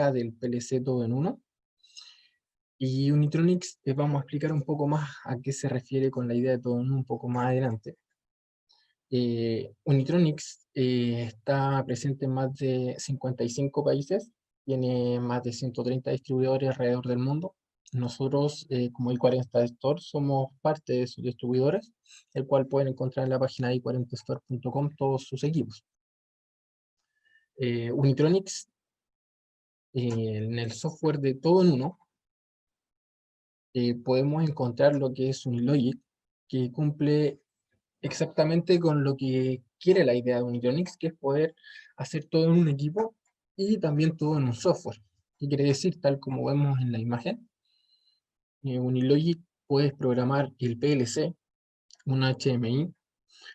idea del PLC todo en uno. Y Unitronics, vamos a explicar un poco más a qué se refiere con la idea de todo en uno un poco más adelante. Unitronics está presente en más de 55 países, tiene más de 130 distribuidores alrededor del mundo. Nosotros, como i40 Store, somos parte de sus distribuidores, el cual pueden encontrar en la página i40store.com todos sus equipos. Unitronics, en el software de todo en uno, podemos encontrar lo que es Unilogic, que cumple exactamente con lo que quiere la idea de Unitronics, que es poder hacer todo en un equipo y también todo en un software. ¿Qué quiere decir? Tal como vemos en la imagen, Unilogic puedes programar el PLC, un HMI,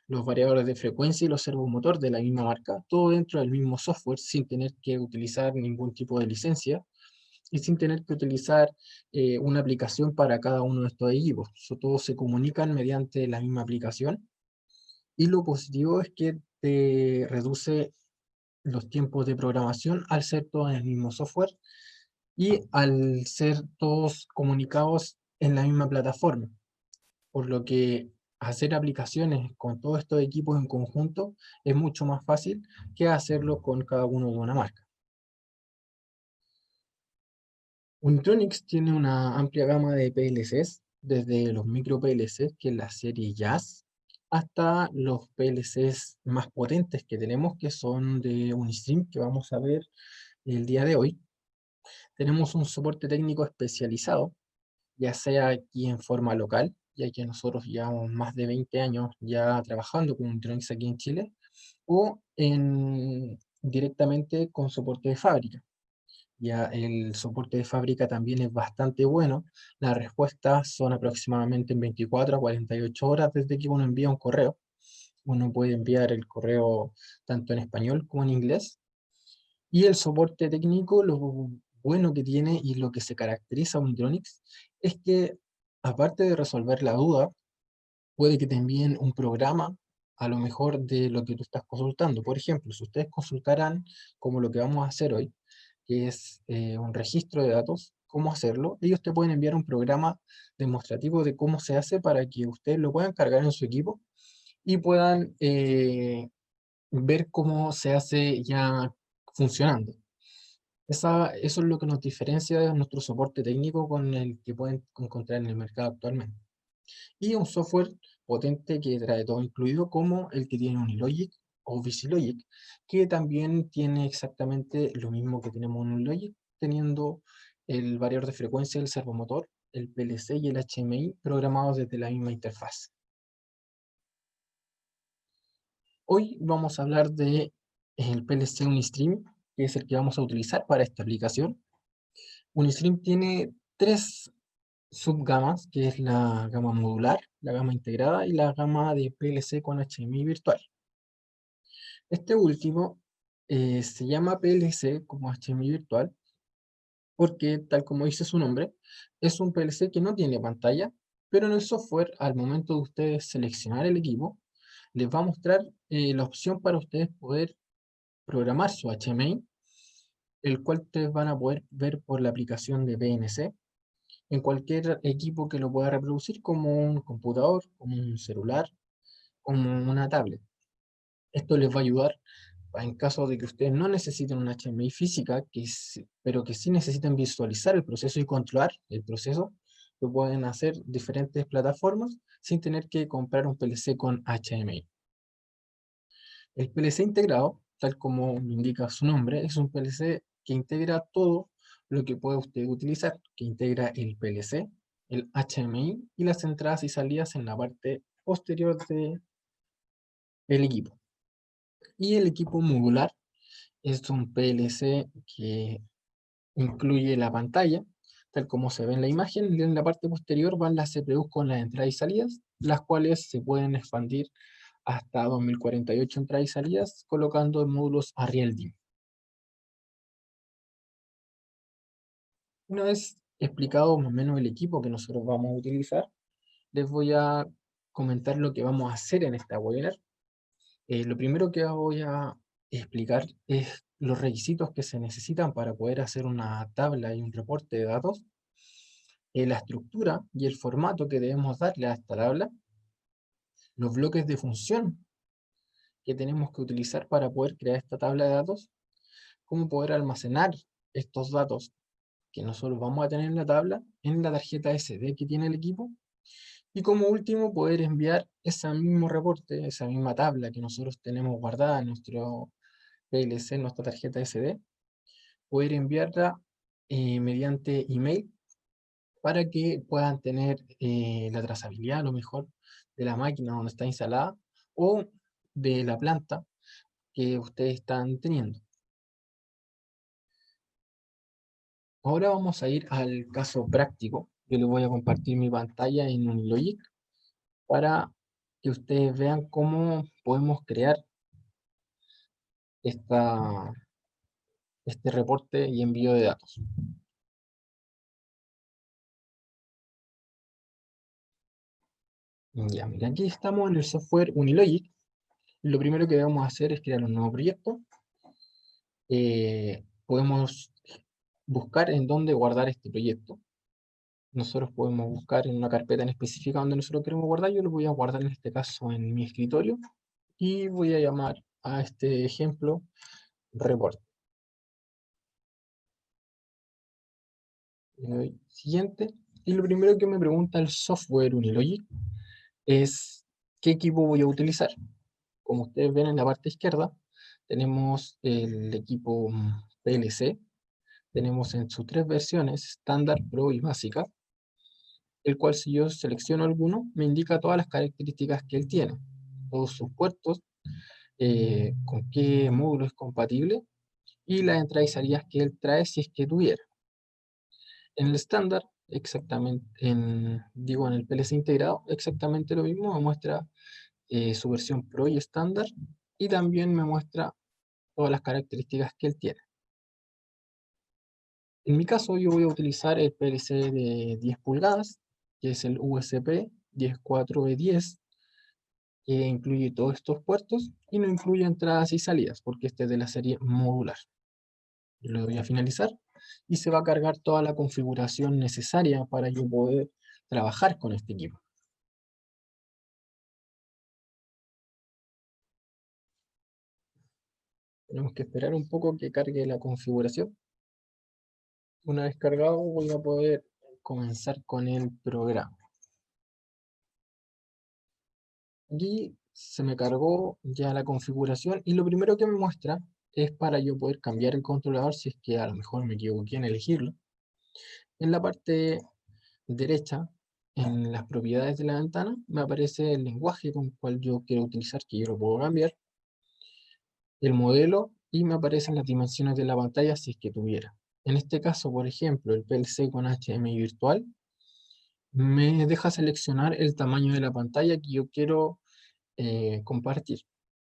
los variadores de frecuencia y los servomotor de la misma marca, todo dentro del mismo software sin tener que utilizar ningún tipo de licencia y sin tener que utilizar una aplicación para cada uno de estos equipos. Todos se comunican mediante la misma aplicación. Y lo positivo es que te reduce los tiempos de programación al ser todo en el mismo software y al ser todos comunicados en la misma plataforma. Por lo que hacer aplicaciones con todos estos equipos en conjunto es mucho más fácil que hacerlo con cada uno de una marca. Unitronics tiene una amplia gama de PLCs, desde los micro PLCs, que es la serie Jazz, hasta los PLCs más potentes que tenemos, que son de Unistream, que vamos a ver el día de hoy. Tenemos un soporte técnico especializado, ya sea aquí en forma local, ya que nosotros llevamos más de 20 años ya trabajando con Unitronics aquí en Chile, o directamente con soporte de fábrica. Ya el soporte de fábrica también es bastante bueno. Las respuestas son aproximadamente en 24 a 48 horas desde que uno envía un correo. Uno puede enviar el correo tanto en español como en inglés. Y el soporte técnico, lo bueno que tiene y lo que se caracteriza a Unitronics es que, aparte de resolver la duda, puede que te envíen un programa a lo mejor de lo que tú estás consultando. Por ejemplo, si ustedes consultaran como lo que vamos a hacer hoy, que es un registro de datos, cómo hacerlo, ellos te pueden enviar un programa demostrativo de cómo se hace para que ustedes lo puedan cargar en su equipo y puedan ver cómo se hace ya funcionando. Eso es lo que nos diferencia de nuestro soporte técnico con el que pueden encontrar en el mercado actualmente. Y un software potente que trae todo incluido, como el que tiene Unilogic o VisiLogic, que también tiene exactamente lo mismo que tenemos en Unilogic, teniendo el variador de frecuencia del servomotor, el PLC y el HMI programados desde la misma interfaz. Hoy vamos a hablar de el PLC Unistream, que es el que vamos a utilizar para esta aplicación. Unistream tiene tres subgamas, que es la gama modular, la gama integrada y la gama de PLC con HMI virtual. Este último se llama PLC como HMI virtual porque, tal como dice su nombre, es un PLC que no tiene pantalla, pero en el software, al momento de ustedes seleccionar el equipo, les va a mostrar la opción para ustedes poder programar su HMI, el cual ustedes van a poder ver por la aplicación de BNC en cualquier equipo que lo pueda reproducir, como un computador, como un celular, como una tablet. Esto les va a ayudar en caso de que ustedes no necesiten una HMI física, pero que sí necesiten visualizar el proceso y controlar el proceso. Lo pueden hacer diferentes plataformas sin tener que comprar un PLC con HMI. El PLC integrado, tal como lo indica su nombre, es un PLC que integra todo lo que puede usted utilizar, que integra el PLC, el HMI y las entradas y salidas en la parte posterior del equipo. Y el equipo modular es un PLC que incluye la pantalla, tal como se ve en la imagen, y en la parte posterior van las CPUs con las entradas y salidas, las cuales se pueden expandir hasta 2048 entradas y salidas, colocando módulos Arial-DIMM. Una vez explicado más o menos el equipo que nosotros vamos a utilizar, les voy a comentar lo que vamos a hacer en esta webinar. Lo primero que voy a explicar es los requisitos que se necesitan para poder hacer una tabla y un reporte de datos, la estructura y el formato que debemos darle a esta tabla, los bloques de función que tenemos que utilizar para poder crear esta tabla de datos, cómo poder almacenar estos datos que nosotros vamos a tener en la tabla en la tarjeta SD que tiene el equipo, y como último poder enviar ese mismo reporte, esa misma tabla que nosotros tenemos guardada en nuestro PLC, en nuestra tarjeta SD, poder enviarla mediante email para que puedan tener la trazabilidad a lo mejor de la máquina donde está instalada o de la planta que ustedes están teniendo. Ahora vamos a ir al caso práctico. Yo les voy a compartir mi pantalla en Unilogic para que ustedes vean cómo podemos crear este reporte y envío de datos. Ya, mira, aquí estamos en el software Unilogic. Lo primero que debemos hacer es crear un nuevo proyecto. Podemos buscar en dónde guardar este proyecto. Nosotros podemos buscar en una carpeta en específica donde nosotros queremos guardar. Yo lo voy a guardar en este caso en mi escritorio y voy a llamar a este ejemplo report. Le doy siguiente. Y lo primero que me pregunta el software Unilogic es qué equipo voy a utilizar. Como ustedes ven en la parte izquierda, tenemos el equipo PLC. Tenemos en sus tres versiones, estándar, pro y básica, el cual si yo selecciono alguno, me indica todas las características que él tiene, todos sus puertos, con qué módulo es compatible y las entradas y salidas que él trae si es que tuviera. En el estándar, exactamente, digo en el PLC integrado, exactamente lo mismo, me muestra su versión Pro y estándar y también me muestra todas las características que él tiene. En mi caso, yo voy a utilizar el PLC de 10 pulgadas, que es el USP 104E10, que incluye todos estos puertos y no incluye entradas y salidas, porque este es de la serie modular. Yo le doy a finalizar y se va a cargar toda la configuración necesaria para yo poder trabajar con este equipo. Tenemos que esperar un poco que cargue la configuración. Una vez cargado, voy a poder comenzar con el programa. Aquí se me cargó ya la configuración y lo primero que me muestra es para yo poder cambiar el controlador si es que a lo mejor me equivoqué en elegirlo. En la parte derecha, en las propiedades de la ventana, me aparece el lenguaje con el cual yo quiero utilizar, que yo lo puedo cambiar, el modelo y me aparecen las dimensiones de la pantalla si es que tuviera. En este caso, por ejemplo, el PLC con HDMI virtual me deja seleccionar el tamaño de la pantalla que yo quiero compartir.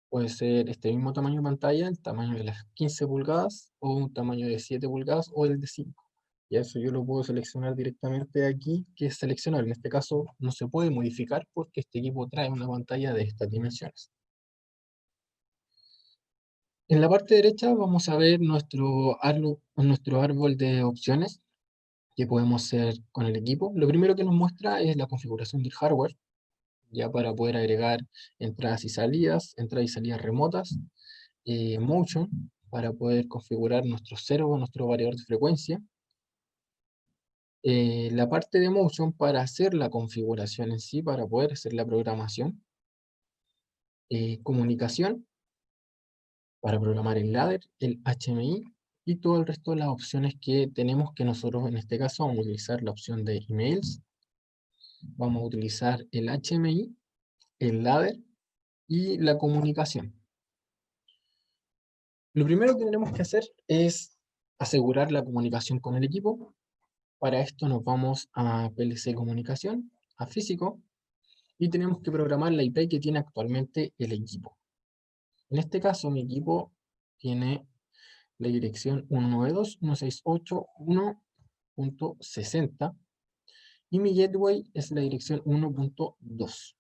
Puede ser este mismo tamaño de pantalla, el tamaño de las 15 pulgadas, o un tamaño de 7 pulgadas, o el de 5. Y eso yo lo puedo seleccionar directamente aquí, que es seleccionar. En este caso no se puede modificar porque este equipo trae una pantalla de estas dimensiones. En la parte derecha vamos a ver nuestro árbol de opciones que podemos hacer con el equipo. Lo primero que nos muestra es la configuración del hardware, ya para poder agregar entradas y salidas remotas, Motion, para poder configurar nuestro servo, nuestro variador de frecuencia, la parte de Motion para hacer la configuración en sí, para poder hacer la programación, comunicación, para programar el ladder, el HMI, y todo el resto de las opciones que tenemos, que nosotros en este caso vamos a utilizar la opción de emails, vamos a utilizar el HMI, el ladder y la comunicación. Lo primero que tenemos que hacer es asegurar la comunicación con el equipo. Para esto nos vamos a PLC Comunicación, a Físico, y tenemos que programar la IP que tiene actualmente el equipo. En este caso, mi equipo tiene la dirección 192.168.1.60 y mi gateway es la dirección 1.2.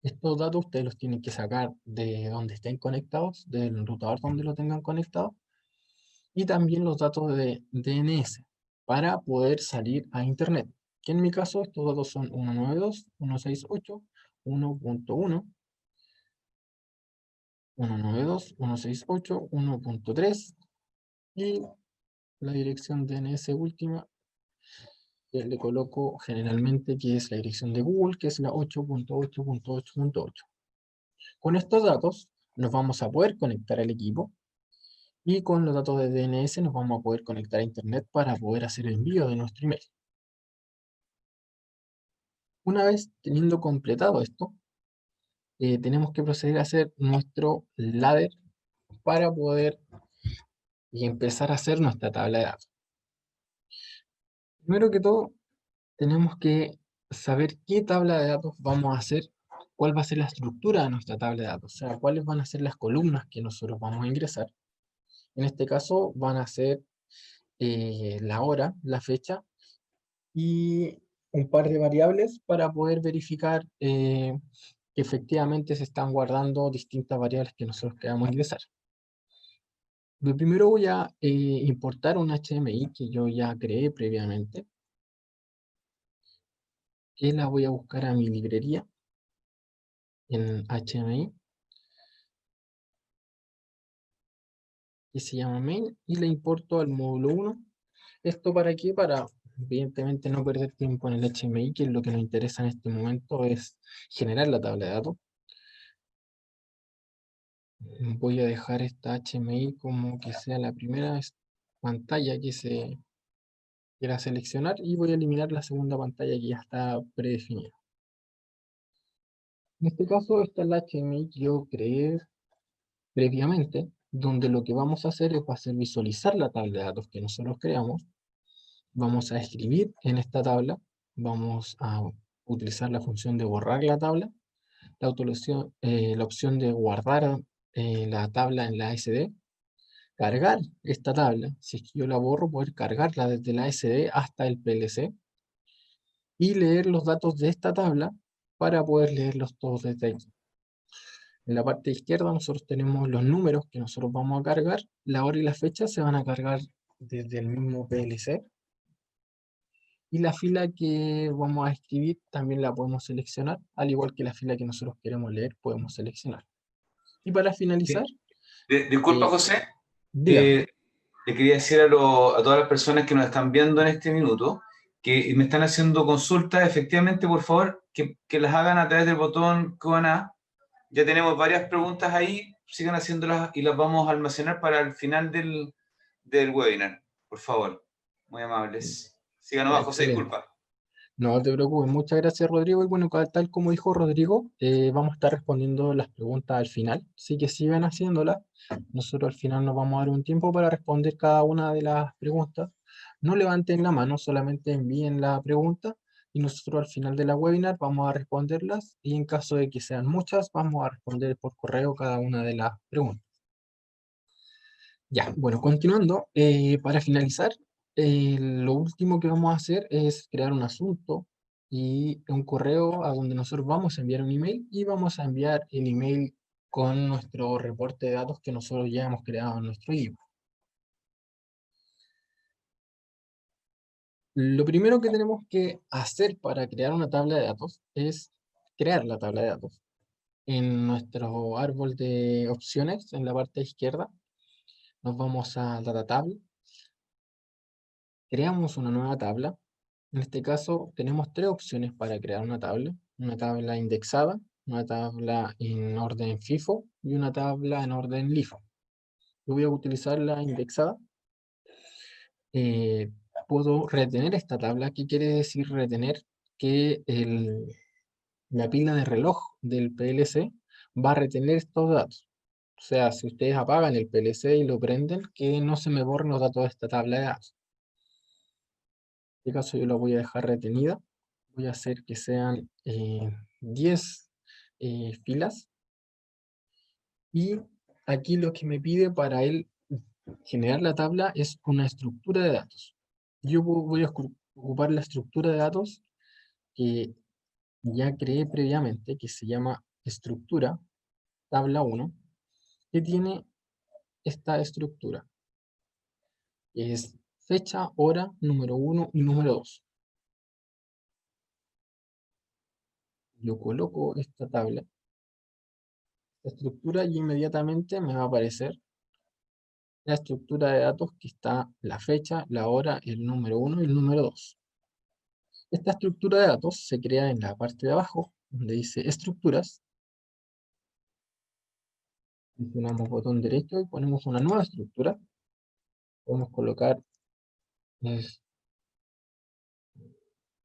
Estos datos ustedes los tienen que sacar de donde estén conectados, del routador donde lo tengan conectado, y también los datos de DNS para poder salir a Internet. Que en mi caso estos datos son 192.168.1.1, 192.168.1.3 y la dirección DNS última que le coloco generalmente, que es la dirección de Google, que es la 8.8.8.8. Con estos datos nos vamos a poder conectar al equipo y con los datos de DNS nos vamos a poder conectar a Internet para poder hacer el envío de nuestro email. Una vez teniendo completado esto, tenemos que proceder a hacer nuestro ladder para poder empezar a hacer nuestra tabla de datos. Primero que todo, tenemos que saber qué tabla de datos vamos a hacer, cuál va a ser la estructura de nuestra tabla de datos, o sea, cuáles van a ser las columnas que nosotros vamos a ingresar. En este caso van a ser la hora, la fecha y un par de variables para poder verificar que efectivamente se están guardando distintas variables que nosotros queramos ingresar. Lo primero voy a importar un HMI que yo ya creé previamente, que la voy a buscar a mi librería en HMI, que se llama main, y le importo al módulo 1. ¿Esto para qué? Para, evidentemente, no perder tiempo en el HMI, que es lo que nos interesa en este momento, es generar la tabla de datos. Voy a dejar esta HMI como que sea la primera pantalla que se quiera seleccionar y voy a eliminar la segunda pantalla que ya está predefinida. En este caso, esta es la HMI que yo creé previamente, donde lo que vamos a hacer es visualizar la tabla de datos que nosotros creamos. Vamos a escribir en esta tabla, vamos a utilizar la función de borrar la tabla, la opción de guardar la tabla en la SD, cargar esta tabla, si es que yo la borro, poder cargarla desde la SD hasta el PLC y leer los datos de esta tabla para poder leerlos todos desde aquí. En la parte izquierda nosotros tenemos los números que nosotros vamos a cargar, la hora y la fecha se van a cargar desde el mismo PLC y la fila que vamos a escribir también la podemos seleccionar, al igual que la fila que nosotros queremos leer podemos seleccionar. Y para finalizar, Disculpa, José. dígame. Le quería decir a todas las personas que nos están viendo en este minuto que me están haciendo consultas, efectivamente, por favor, que las hagan a través del botón Q&A. Ya tenemos varias preguntas ahí, sigan haciéndolas y las vamos a almacenar para el final del webinar. Por favor, muy amables. Sigan Ya, nomás, José, excelente. disculpa. No te preocupes, muchas gracias Rodrigo. Y bueno, tal como dijo Rodrigo, vamos a estar respondiendo las preguntas al final. Así que sigan haciéndolas. Nosotros al final nos vamos a dar un tiempo para responder cada una de las preguntas. No levanten la mano, solamente envíen la pregunta y nosotros al final de la webinar vamos a responderlas. Y en caso de que sean muchas, vamos a responder por correo cada una de las preguntas. Ya, bueno, continuando, para finalizar, lo último que vamos a hacer es crear un asunto y un correo a donde nosotros vamos a enviar un email y vamos a enviar el email con nuestro reporte de datos que nosotros ya hemos creado en nuestro email. Lo primero que tenemos que hacer para crear una tabla de datos es crear la tabla de datos. En nuestro árbol de opciones, en la parte izquierda, nos vamos a Data Table, creamos una nueva tabla. En este caso tenemos tres opciones para crear una tabla indexada, una tabla en orden FIFO y una tabla en orden LIFO. Yo voy a utilizar la indexada. Eh, Puedo retener esta tabla. ¿Qué quiere decir retener? Que la pila de reloj del PLC va a retener estos datos. O sea, si ustedes apagan el PLC y lo prenden, que no se me borren los datos de esta tabla de datos. En este caso yo la voy a dejar retenida. Voy a hacer que sean 10 filas. Y aquí lo que me pide para él generar la tabla es una estructura de datos. Yo voy a ocupar la estructura de datos que ya creé previamente, que se llama estructura, tabla 1, que tiene esta estructura. que es fecha, hora, número 1 y número 2. Yo coloco esta tabla, esta estructura, y inmediatamente me va a aparecer la estructura de datos que está la fecha, la hora, el número 1 y el número 2. Esta estructura de datos se crea en la parte de abajo, donde dice estructuras. Presionamos botón derecho y ponemos una nueva estructura. Podemos colocar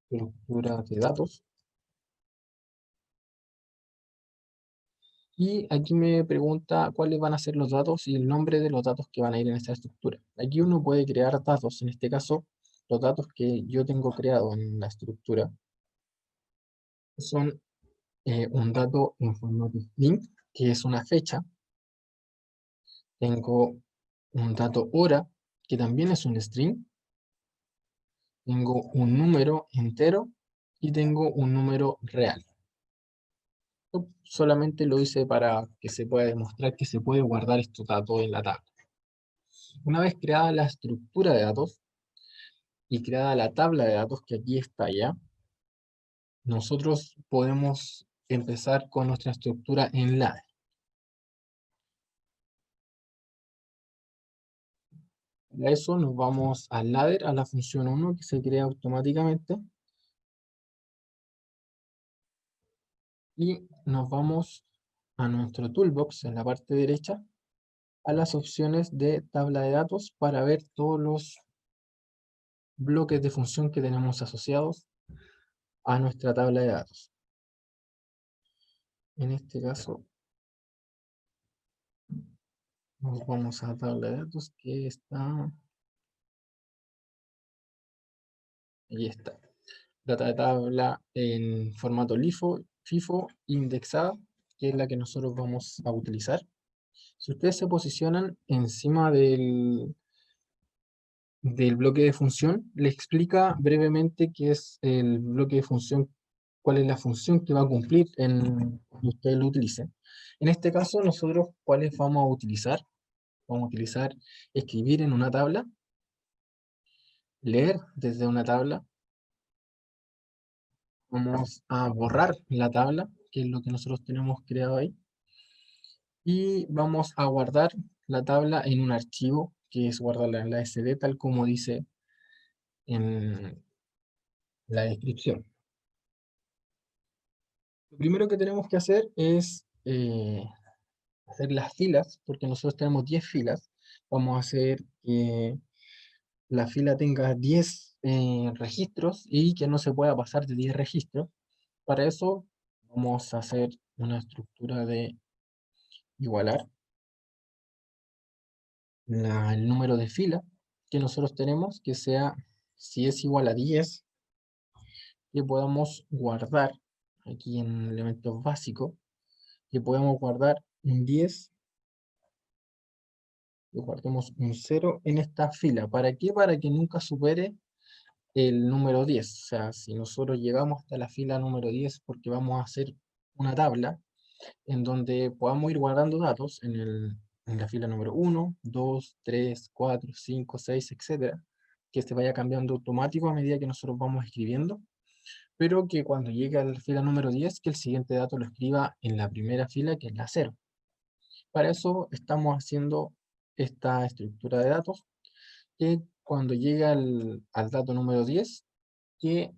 estructura de datos. Y aquí me pregunta cuáles van a ser los datos y el nombre de los datos que van a ir en esta estructura. Aquí uno puede crear datos, en este caso, los datos que yo tengo creado en la estructura son un dato en formato string, que es una fecha. Tengo un dato hora, que también es un string. Tengo un número entero y tengo un número real. Yo solamente lo hice para que se pueda demostrar que se puede guardar estos datos en la tabla. Una vez creada la estructura de datos y creada la tabla de datos que aquí está ya, nosotros podemos empezar con nuestra estructura en ladder. Para eso nos vamos al ladder, a la función 1 que se crea automáticamente, y nos vamos a nuestro toolbox en la parte derecha, a las opciones de tabla de datos para ver todos los bloques de función que tenemos asociados a nuestra tabla de datos. En este caso, nos vamos a la tabla de datos que está... Ahí está. Data de tabla en formato LIFO, FIFO, indexada, que es la que nosotros vamos a utilizar. Si ustedes se posicionan encima del bloque de función, le explica brevemente qué es el bloque de función, cuál es la función que va a cumplir cuando ustedes lo utilicen. En este caso, nosotros, ¿cuáles vamos a utilizar? Vamos a utilizar escribir en una tabla, leer desde una tabla, vamos a borrar la tabla, que es lo que nosotros tenemos creado ahí, y vamos a guardar la tabla en un archivo, que es guardarla en la SD, tal como dice en la descripción. Lo primero que tenemos que hacer es hacer las filas, porque nosotros tenemos 10 filas. Vamos a hacer que la fila tenga 10 registros y que no se pueda pasar de 10 registros. Para eso vamos a hacer una estructura de igualar el número de fila que nosotros tenemos, que sea, si es igual a 10, que podamos guardar aquí en elementos básicos, que podemos guardar un 10 y guardemos un 0 en esta fila. ¿Para qué? Para que nunca supere el número 10. O sea, si nosotros llegamos hasta la fila número 10 porque vamos a hacer una tabla en donde podamos ir guardando datos en la fila número 1, 2, 3, 4, 5, 6, etcétera, que se vaya cambiando automático a medida que nosotros vamos escribiendo, pero que cuando llegue a la fila número 10, que el siguiente dato lo escriba en la primera fila, que es la 0. Para eso estamos haciendo esta estructura de datos, que cuando llegue al dato número 10, que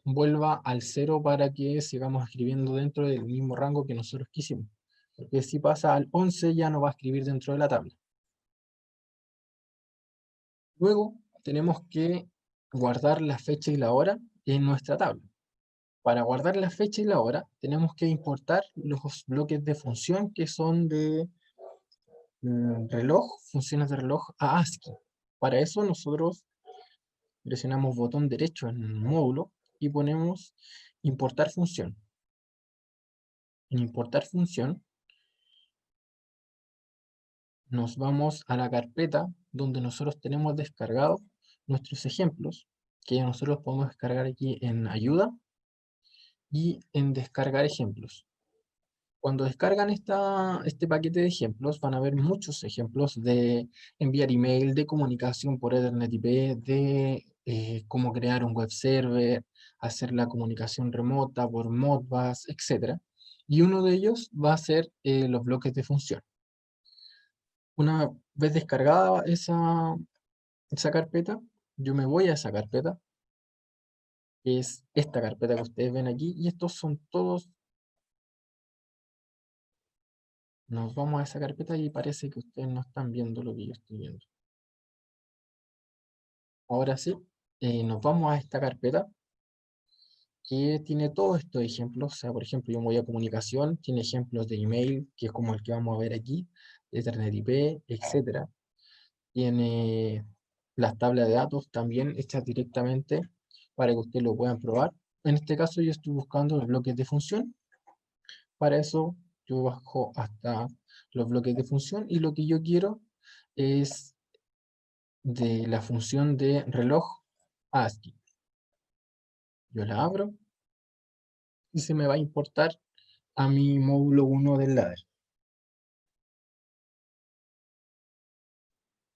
vuelva al 0 para que sigamos escribiendo dentro del mismo rango que nosotros quisimos. Porque si pasa al 11 ya no va a escribir dentro de la tabla. Luego tenemos que guardar la fecha y la hora en nuestra tabla. Para guardar la fecha y la hora tenemos que importar los bloques de función que son de reloj, funciones de reloj a ASCII. Para eso nosotros presionamos botón derecho en el módulo y ponemos importar función. En importar función nos vamos a la carpeta donde nosotros tenemos descargados nuestros ejemplos, que nosotros podemos descargar aquí en ayuda y en descargar ejemplos. Cuando descargan este paquete de ejemplos, van a ver muchos ejemplos de enviar email, de comunicación por Ethernet IP, de cómo crear un web server, hacer la comunicación remota por Modbus, etc. Y uno de ellos va a ser los bloques de función. Una vez descargada esa carpeta, yo me voy a esa carpeta, que es esta carpeta que ustedes ven aquí, y estos son todos. Nos vamos a esa carpeta y parece que ustedes no están viendo lo que yo estoy viendo. Ahora sí, nos vamos a esta carpeta que tiene todos estos ejemplos. O sea, por ejemplo, yo me voy a comunicación, tiene ejemplos de email, que es como el que vamos a ver aquí, de Ethernet IP, etcétera. Tiene las tablas de datos también hechas directamente para que ustedes lo puedan probar. En este caso yo estoy buscando los bloques de función. Para eso yo bajo hasta los bloques de función y lo que yo quiero es de la función de reloj ASCII. Yo la abro y se me va a importar a mi módulo 1 del ladder.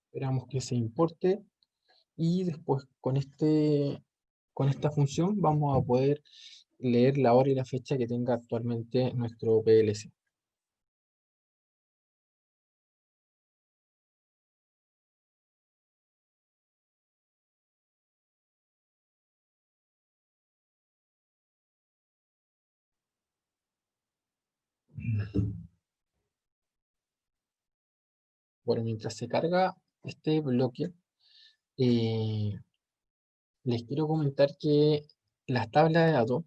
Esperamos que se importe y después con esta función vamos a poder leer la hora y la fecha que tenga actualmente nuestro PLC. Bueno, mientras se carga este bloque, eh, les quiero comentar que las tablas de datos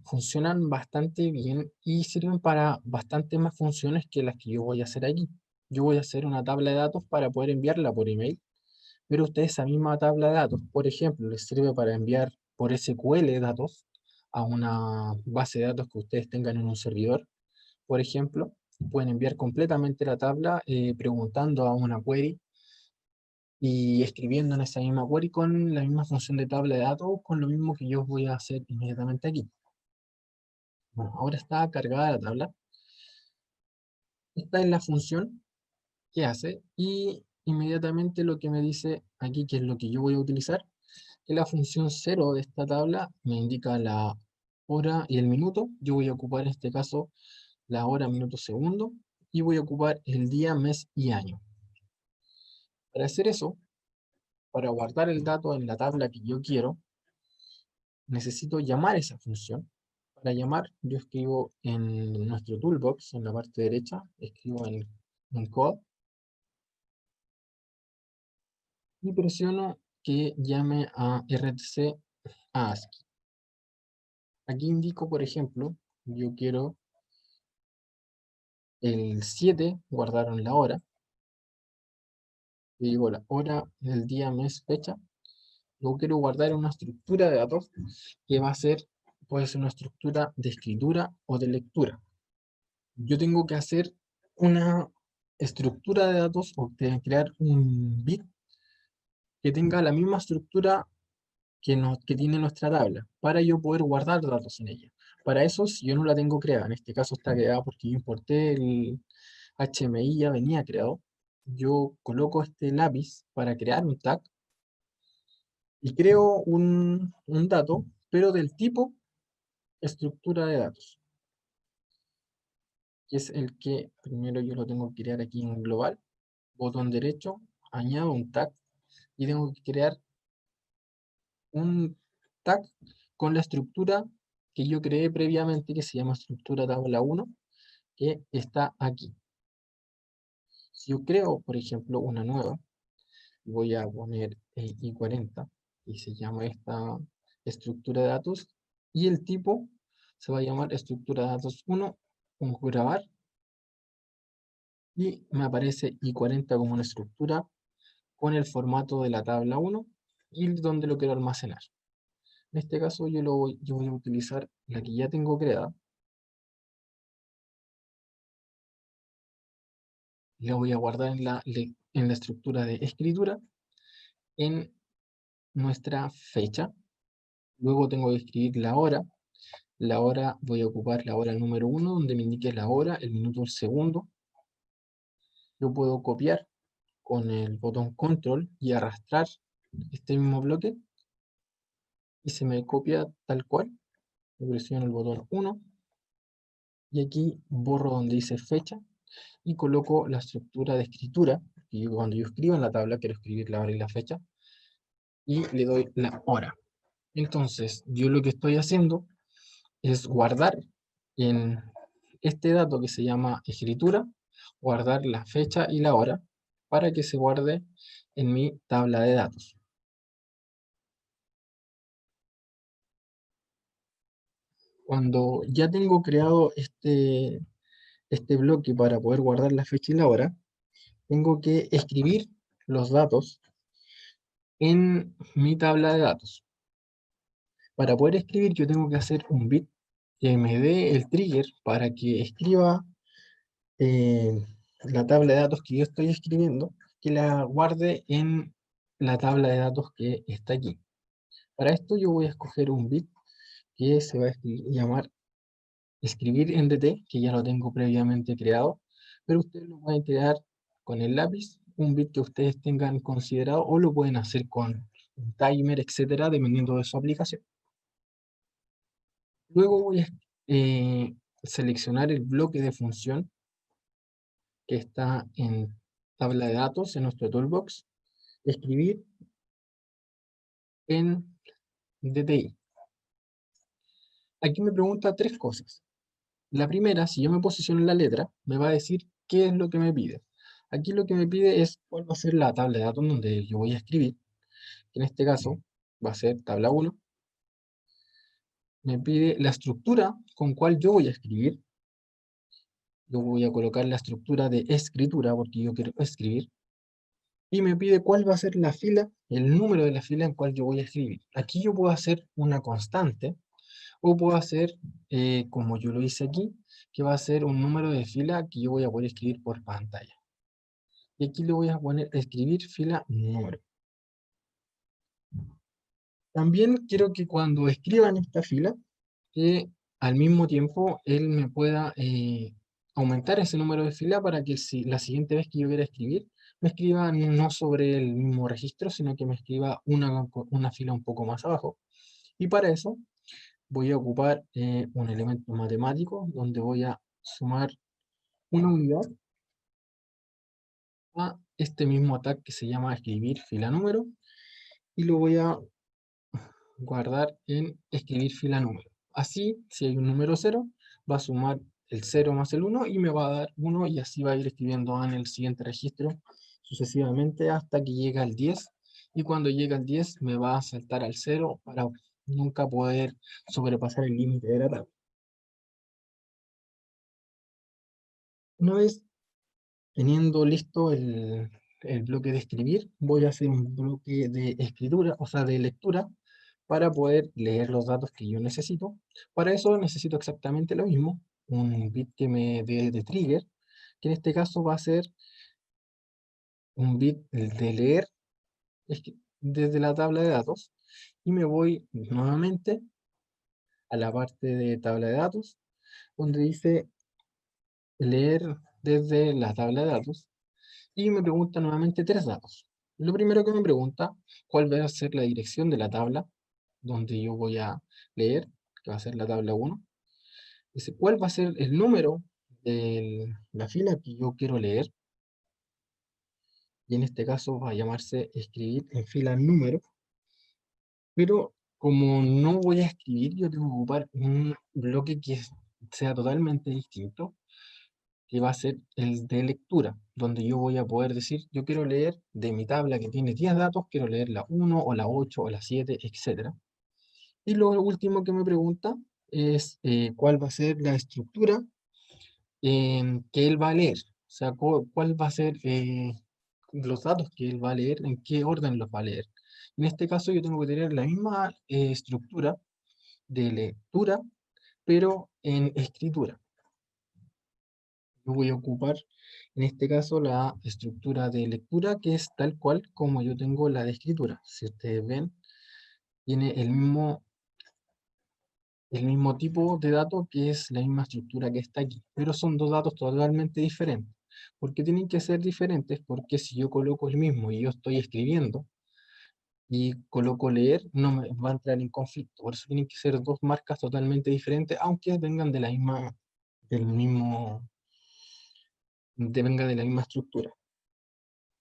funcionan bastante bien y sirven para bastante más funciones que las que yo voy a hacer aquí. Yo voy a hacer una tabla de datos para poder enviarla por email, pero ustedes esa misma tabla de datos, por ejemplo, les sirve para enviar por SQL datos a una base de datos que ustedes tengan en un servidor, por ejemplo. Pueden enviar completamente la tabla preguntando a una query y escribiendo en esa misma query con la misma función de tabla de datos, con lo mismo que yo voy a hacer inmediatamente aquí. Bueno, ahora está cargada la tabla. Esta es la función que hace y inmediatamente lo que me dice aquí, que es lo que yo voy a utilizar, que la función 0 de esta tabla me indica la hora y el minuto. Yo voy a ocupar en este caso la hora, minuto, segundo y voy a ocupar el día, mes y año. Para hacer eso, para guardar el dato en la tabla que yo quiero, necesito llamar esa función. Para llamar, yo escribo en nuestro toolbox, en la parte derecha, escribo en code y presiono que llame a RTC a ASCII. Aquí indico, por ejemplo, yo quiero el 7, guardaron la hora, y digo la hora, el día, mes, fecha. Luego quiero guardar una estructura de datos que va a ser, puede ser una estructura de escritura o de lectura. Yo tengo que hacer una estructura de datos o crear un bit que tenga la misma estructura que tiene nuestra tabla, para yo poder guardar datos en ella. Para eso, si yo no la tengo creada, en este caso está creada porque yo importé el HMI, ya venía creado, yo coloco este lápiz para crear un tag y creo un dato, pero del tipo estructura de datos, que es el que primero yo lo tengo que crear aquí en global, botón derecho, añado un tag y tengo que crear un tag con la estructura que yo creé previamente, que se llama estructura tabla 1, que está aquí. Si yo creo, por ejemplo, una nueva, voy a poner I40, y se llama esta estructura de datos, y el tipo se va a llamar estructura de datos 1, pongo grabar, y me aparece I40 como una estructura con el formato de la tabla 1 y donde lo quiero almacenar. En este caso yo voy a utilizar la que ya tengo creada. La voy a guardar en la estructura de escritura en nuestra fecha. Luego tengo que escribir la hora La hora, voy a ocupar la hora número 1, donde me indique la hora, el minuto, el segundo. Yo puedo copiar con el botón control y arrastrar este mismo bloque y se me copia tal cual. Yo presiono el botón 1 y aquí borro donde dice fecha y coloco la estructura de escritura. Y cuando yo escribo en la tabla, quiero escribir la hora y la fecha y le doy la hora. Entonces, yo lo que estoy haciendo es guardar en este dato que se llama escritura, guardar la fecha y la hora para que se guarde en mi tabla de datos. Cuando ya tengo creado este bloque para poder guardar la fecha y la hora, tengo que escribir los datos en mi tabla de datos. Para poder escribir yo tengo que hacer un bit que me dé el trigger para que escriba eh, la tabla de datos que yo estoy escribiendo, que la guarde en la tabla de datos que está aquí. Para esto yo voy a escoger un bit que se va a llamar escribir en DT, que ya lo tengo previamente creado, pero ustedes lo pueden crear con el lápiz, un bit que ustedes tengan considerado, o lo pueden hacer con un timer, etcétera, dependiendo de su aplicación. Luego voy a seleccionar el bloque de función que está en tabla de datos, en nuestro toolbox, escribir en DTI. Aquí me pregunta tres cosas. La primera, si yo me posiciono en la letra, me va a decir qué es lo que me pide. Aquí lo que me pide es cuál va a ser la tabla de datos donde yo voy a escribir, que en este caso va a ser tabla 1. Me pide la estructura con cual yo voy a escribir. Yo voy a colocar la estructura de escritura porque yo quiero escribir. Y me pide cuál va a ser la fila, el número de la fila en cual yo voy a escribir. Aquí yo puedo hacer una constante o puedo hacer, como yo lo hice aquí, que va a ser un número de fila que yo voy a poder escribir por pantalla. Y aquí le voy a poner escribir fila número. También quiero que cuando escriba en esta fila, que al mismo tiempo él me pueda aumentar ese número de fila para que si la siguiente vez que yo quiera escribir, me escriba no sobre el mismo registro, sino que me escriba una fila un poco más abajo. Y para eso voy a ocupar un elemento matemático donde voy a sumar una unidad a este mismo tag que se llama escribir fila número y lo voy a guardar en escribir fila número. Así, si hay un número 0, va a sumar el 0 más el 1 y me va a dar 1 y así va a ir escribiendo en el siguiente registro sucesivamente hasta que llega al 10 y cuando llega al 10 me va a saltar al 0 para nunca poder sobrepasar el límite de la tabla. Una vez teniendo listo el bloque de escribir, voy a hacer un bloque de escritura, o sea, de lectura, para poder leer los datos que yo necesito. Para eso necesito exactamente lo mismo, un bit que me dé de trigger, que en este caso va a ser un bit de leer desde la tabla de datos, y me voy nuevamente a la parte de tabla de datos, donde dice leer desde la tabla de datos, y me pregunta nuevamente tres datos. Lo primero que me pregunta, cuál va a ser la dirección de la tabla donde yo voy a leer, que va a ser la tabla 1. Dice, ¿cuál va a ser el número de la fila que yo quiero leer? Y en este caso va a llamarse escribir en fila número. Pero como no voy a escribir, yo tengo que ocupar un bloque que sea totalmente distinto, que va a ser el de lectura, donde yo voy a poder decir, yo quiero leer de mi tabla que tiene 10 datos, quiero leer la 1 o la 8 o la 7, etcétera. Y lo último que me pregunta es cuál va a ser la estructura que él va a leer. O sea, cuál va a ser los datos que él va a leer, en qué orden los va a leer. En este caso yo tengo que tener la misma estructura de lectura, pero en escritura. Yo voy a ocupar en este caso la estructura de lectura que es tal cual como yo tengo la de escritura. Si ustedes ven, tiene el mismo el mismo tipo de dato que es la misma estructura que está aquí, pero son dos datos totalmente diferentes. ¿Por qué tienen que ser diferentes? Porque si yo coloco el mismo y yo estoy escribiendo y coloco leer, no me va a entrar en conflicto. Por eso tienen que ser dos marcas totalmente diferentes, aunque vengan de la misma, del mismo, venga de la misma estructura.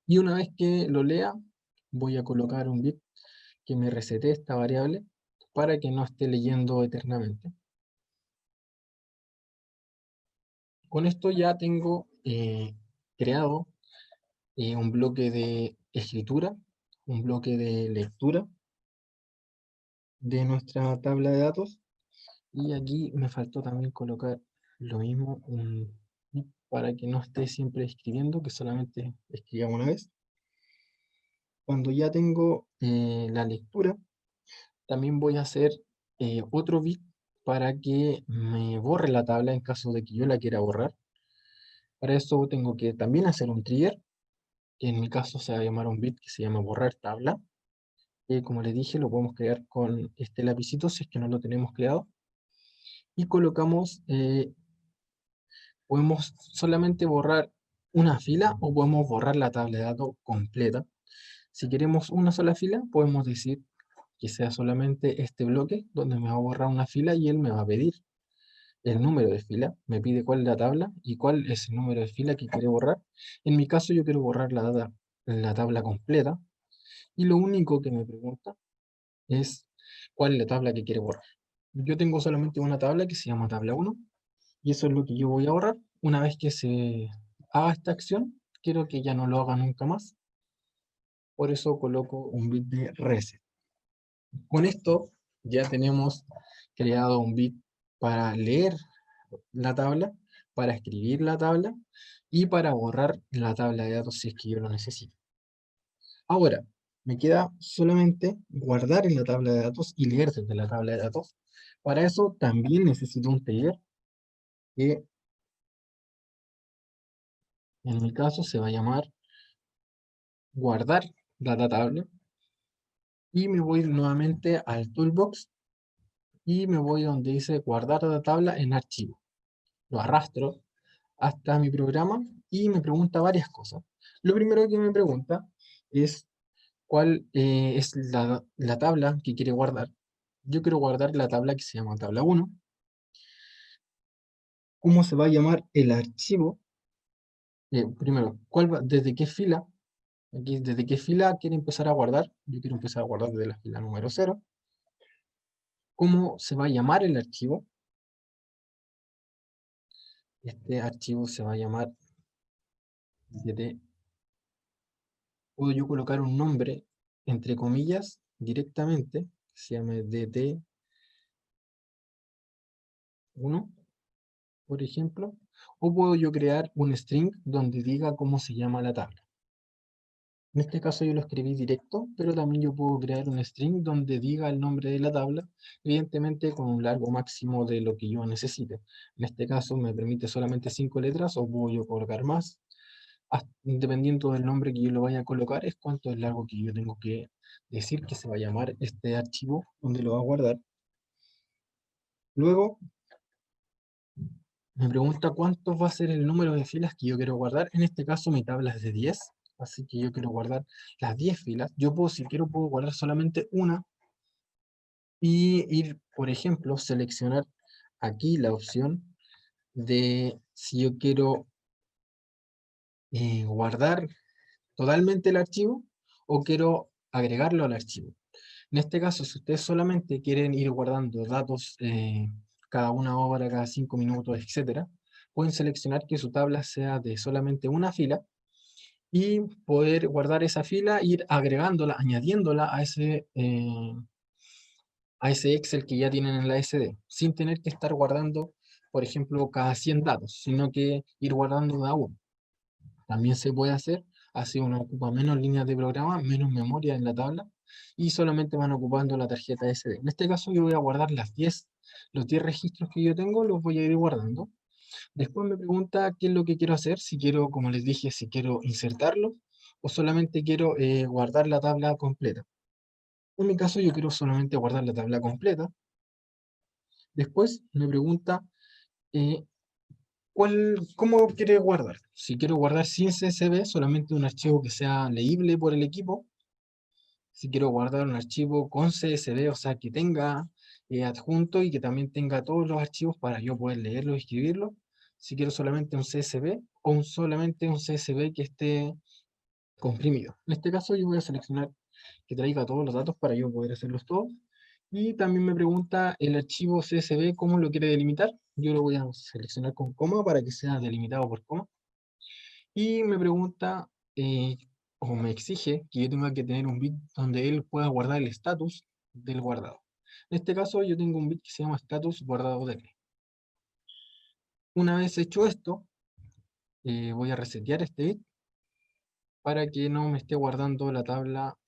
Y una vez que lo lea, voy a colocar un bit que me resete esta variable para que no esté leyendo eternamente. Con esto ya tengo creado un bloque de escritura, un bloque de lectura de nuestra tabla de datos. Y aquí me faltó también colocar lo mismo para que no esté siempre escribiendo, que solamente escriba una vez. Cuando ya tengo la lectura, también voy a hacer otro bit para que me borre la tabla en caso de que yo la quiera borrar. Para eso tengo que también hacer un trigger, que en mi caso se va a llamar un bit que se llama borrar tabla. Como les dije, lo podemos crear con este lapicito si es que no lo tenemos creado. Y colocamos, podemos solamente borrar una fila o podemos borrar la tabla de datos completa. Si queremos una sola fila, podemos decir que sea solamente este bloque donde me va a borrar una fila y él me va a pedir el número de fila, me pide cuál es la tabla y cuál es el número de fila que quiere borrar. En mi caso yo quiero borrar la tabla completa y lo único que me pregunta es cuál es la tabla que quiere borrar. Yo tengo solamente una tabla que se llama tabla 1 y eso es lo que yo voy a borrar. Una vez que se haga esta acción, quiero que ya no lo haga nunca más. Por eso coloco un bit de reset. Con esto ya tenemos creado un bit para leer la tabla, para escribir la tabla y para borrar la tabla de datos si es que yo lo necesito. Ahora, me queda solamente guardar en la tabla de datos y leer desde la tabla de datos. Para eso también necesito un taller que en mi caso se va a llamar guardar data tabla y me voy nuevamente al toolbox y me voy donde dice guardar data tabla en archivo. Lo arrastro hasta mi programa y me pregunta varias cosas. Lo primero que me pregunta es cuál es la tabla que quiere guardar. Yo quiero guardar la tabla que se llama tabla 1. ¿Cómo se va a llamar el archivo? Primero, ¿desde qué fila? Aquí, ¿desde qué fila quiere empezar a guardar? Yo quiero empezar a guardar desde la fila número 0. ¿Cómo se va a llamar el archivo? Este archivo se va a llamar dt. Puedo yo colocar un nombre, entre comillas, directamente, que se llame dt1, por ejemplo, o puedo yo crear un string donde diga cómo se llama la tabla. En este caso yo lo escribí directo, pero también yo puedo crear un string donde diga el nombre de la tabla, evidentemente con un largo máximo de lo que yo necesite. En este caso me permite solamente 5 letras o puedo yo colocar más. Dependiendo del nombre que yo lo vaya a colocar, es cuánto es largo que yo tengo que decir que se va a llamar este archivo donde lo va a guardar. Luego me pregunta cuánto va a ser el número de filas que yo quiero guardar. En este caso mi tabla es de 10, así que yo quiero guardar las 10 filas. Yo puedo, si quiero, puedo guardar solamente una y ir, por ejemplo, seleccionar aquí la opción de si yo quiero guardar totalmente el archivo o quiero agregarlo al archivo. En este caso, si ustedes solamente quieren ir guardando datos cada una hora, cada 5 minutos, etcétera, pueden seleccionar que su tabla sea de solamente una fila y poder guardar esa fila, ir agregándola, añadiéndola a ese Excel que ya tienen en la SD, sin tener que estar guardando, por ejemplo, cada 100 datos, sino que ir guardando de a uno. También se puede hacer, así uno ocupa menos líneas de programa, menos memoria en la tabla, y solamente van ocupando la tarjeta SD. En este caso yo voy a guardar los 10 registros que yo tengo, los voy a ir guardando. Después me pregunta qué es lo que quiero hacer, si quiero, como les dije, si quiero insertarlos, o solamente quiero guardar la tabla completa. En mi caso yo quiero solamente guardar la tabla completa, Después me pregunta eh, cómo quiere guardar. Si quiero guardar sin CSV, solamente un archivo que sea leíble por el equipo. Si quiero guardar un archivo con CSV, o sea, que tenga adjunto y que también tenga todos los archivos para yo poder leerlo y escribirlo. Si quiero solamente un CSV o solamente un CSV que esté comprimido. En este caso yo voy a seleccionar que traiga todos los datos para yo poder hacerlos todos. Y también me pregunta el archivo CSV cómo lo quiere delimitar. Yo lo voy a seleccionar con coma para que sea delimitado por coma. Y me pregunta o me exige que yo tenga que tener un bit donde él pueda guardar el status del guardado. En este caso yo tengo un bit que se llama status guardado de. Una vez hecho esto, voy a resetear este bit para que no me esté guardando la tabla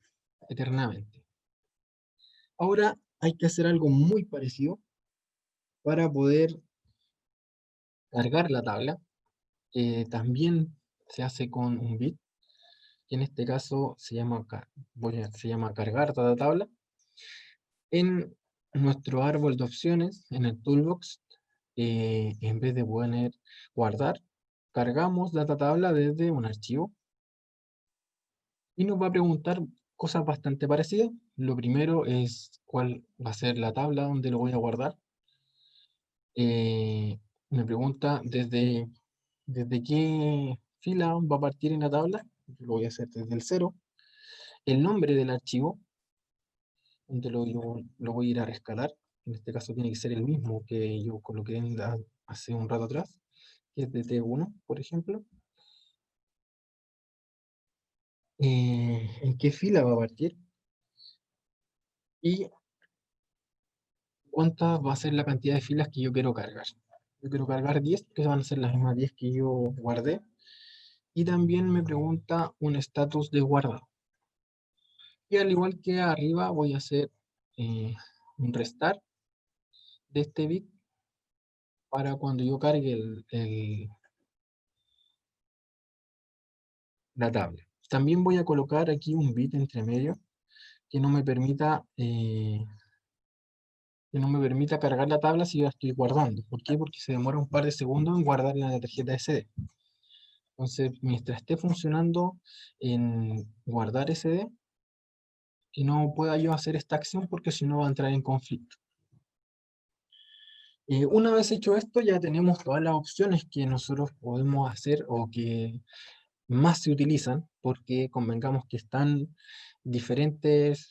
eternamente. Ahora hay que hacer algo muy parecido para poder cargar la tabla. También se hace con un bit, que en este caso se llama cargar data tabla. En nuestro árbol de opciones, en el toolbox, en vez de poner guardar, cargamos data tabla desde un archivo y nos va a preguntar cosas bastante parecidas. Lo primero es cuál va a ser la tabla donde lo voy a guardar. Me pregunta desde qué fila va a partir en la tabla. Yo lo voy a hacer desde el 0. El nombre del archivo, donde lo voy a ir a rescalar. En este caso tiene que ser el mismo que yo coloqué hace un rato atrás, que es de T1, por ejemplo. ¿En qué fila va a partir? Y cuánta va a ser la cantidad de filas que yo quiero cargar. Yo quiero cargar 10, que van a ser las mismas 10 que yo guardé. Y también me pregunta un estatus de guardado. Y al igual que arriba voy a hacer eh, un restart de este bit para cuando yo cargue la tabla. También voy a colocar aquí un bit entre medio que no me permita, cargar la tabla si yo la estoy guardando. ¿Por qué? Porque se demora un par de segundos en guardar la tarjeta SD. Entonces, mientras esté funcionando en guardar SD, que no pueda yo hacer esta acción porque si no va a entrar en conflicto. Una vez hecho esto, ya tenemos todas las opciones que nosotros podemos hacer o que más se utilizan, porque convengamos que están diferentes,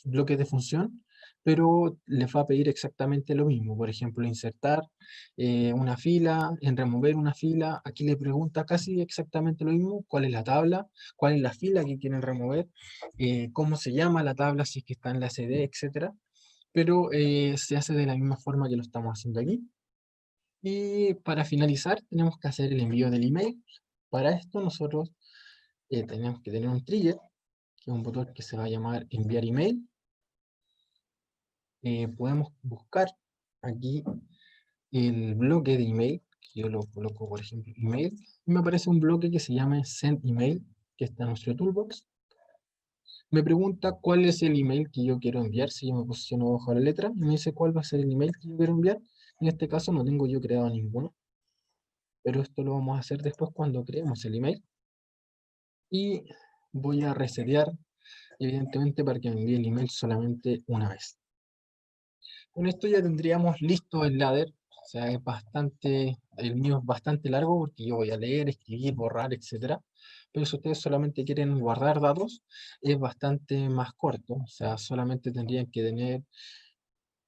bloques de función, pero les va a pedir exactamente lo mismo. Por ejemplo, insertar una fila, en remover una fila. Aquí le pregunta casi exactamente lo mismo: cuál es la tabla, cuál es la fila que quieren remover, cómo se llama la tabla, si es que está en la CD, etcétera. Pero se hace de la misma forma que lo estamos haciendo aquí. Y para finalizar, tenemos que hacer el envío del email. Para esto nosotros tenemos que tener un trigger, que es un botón que se va a llamar enviar email. Podemos buscar aquí el bloque de email, que yo lo coloco, por ejemplo, email, y me aparece un bloque que se llama send email, que está en nuestro toolbox. Me pregunta cuál es el email que yo quiero enviar, si yo me posiciono bajo la letra, y me dice cuál va a ser el email que yo quiero enviar. En este caso no tengo yo creado ninguno, pero esto lo vamos a hacer después cuando creemos el email. Y voy a resetear, evidentemente, para que me envíe el email solamente una vez. Con esto ya tendríamos listo el ladder. O sea, el mío es bastante largo porque yo voy a leer, escribir, borrar, etcétera. Pero si ustedes solamente quieren guardar datos, es bastante más corto. O sea, solamente tendrían que tener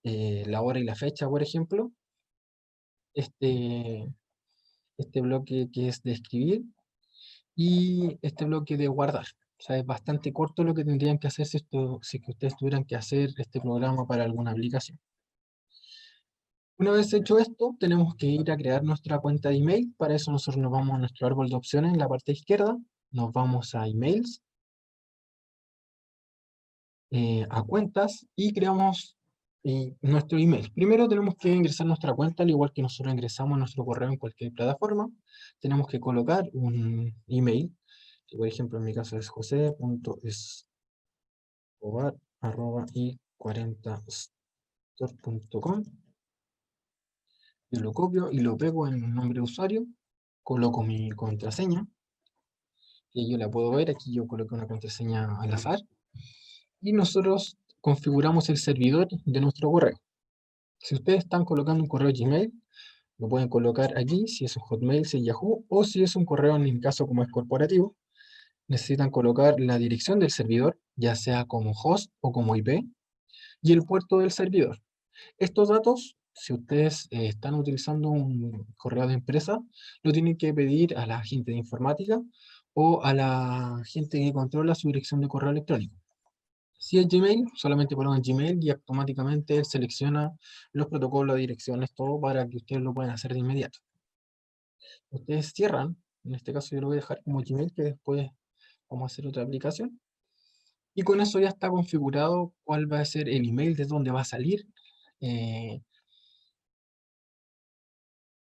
la hora y la fecha, por ejemplo. Este, este bloque que es de escribir y este bloque de guardar. O sea, es bastante corto lo que tendrían que hacer si que ustedes tuvieran que hacer este programa para alguna aplicación. Una vez hecho esto, tenemos que ir a crear nuestra cuenta de email. Para eso nosotros nos vamos a nuestro árbol de opciones en la parte izquierda, nos vamos a emails, a cuentas y creamos nuestro email. Primero tenemos que ingresar nuestra cuenta, al igual que nosotros ingresamos nuestro correo en cualquier plataforma. Tenemos que colocar un email, que por ejemplo en mi caso es jose.escobar@i 40store.com. Yo lo copio y lo pego en un nombre de usuario, coloco mi contraseña, que yo la puedo ver, aquí yo coloco una contraseña al azar, y nosotros configuramos el servidor de nuestro correo. Si ustedes están colocando un correo Gmail, lo pueden colocar aquí, si es un Hotmail, si es Yahoo, o si es un correo, en mi caso como es corporativo, necesitan colocar la dirección del servidor, ya sea como host o como IP, y el puerto del servidor. Estos datos, si ustedes están utilizando un correo de empresa, lo tienen que pedir a la gente de informática o a la gente que controla su dirección de correo electrónico. Si es Gmail, solamente ponen Gmail y automáticamente él selecciona los protocolos, direcciones, todo para que ustedes lo puedan hacer de inmediato. Ustedes cierran, en este caso yo lo voy a dejar como Gmail, que después vamos a hacer otra aplicación. Y con eso ya está configurado cuál va a ser el email, de dónde va a salir, eh,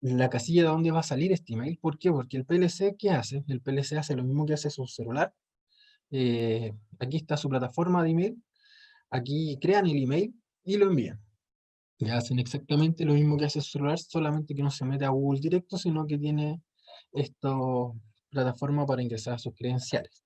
la casilla de dónde va a salir este email. ¿Por qué? Porque el PLC, ¿qué hace? El PLC hace lo mismo que hace su celular. Aquí está su plataforma de email. Aquí crean el email y lo envían. Y hacen exactamente lo mismo que hace su celular, solamente que no se mete a Google directo, sino que tiene esta plataforma para ingresar a sus credenciales.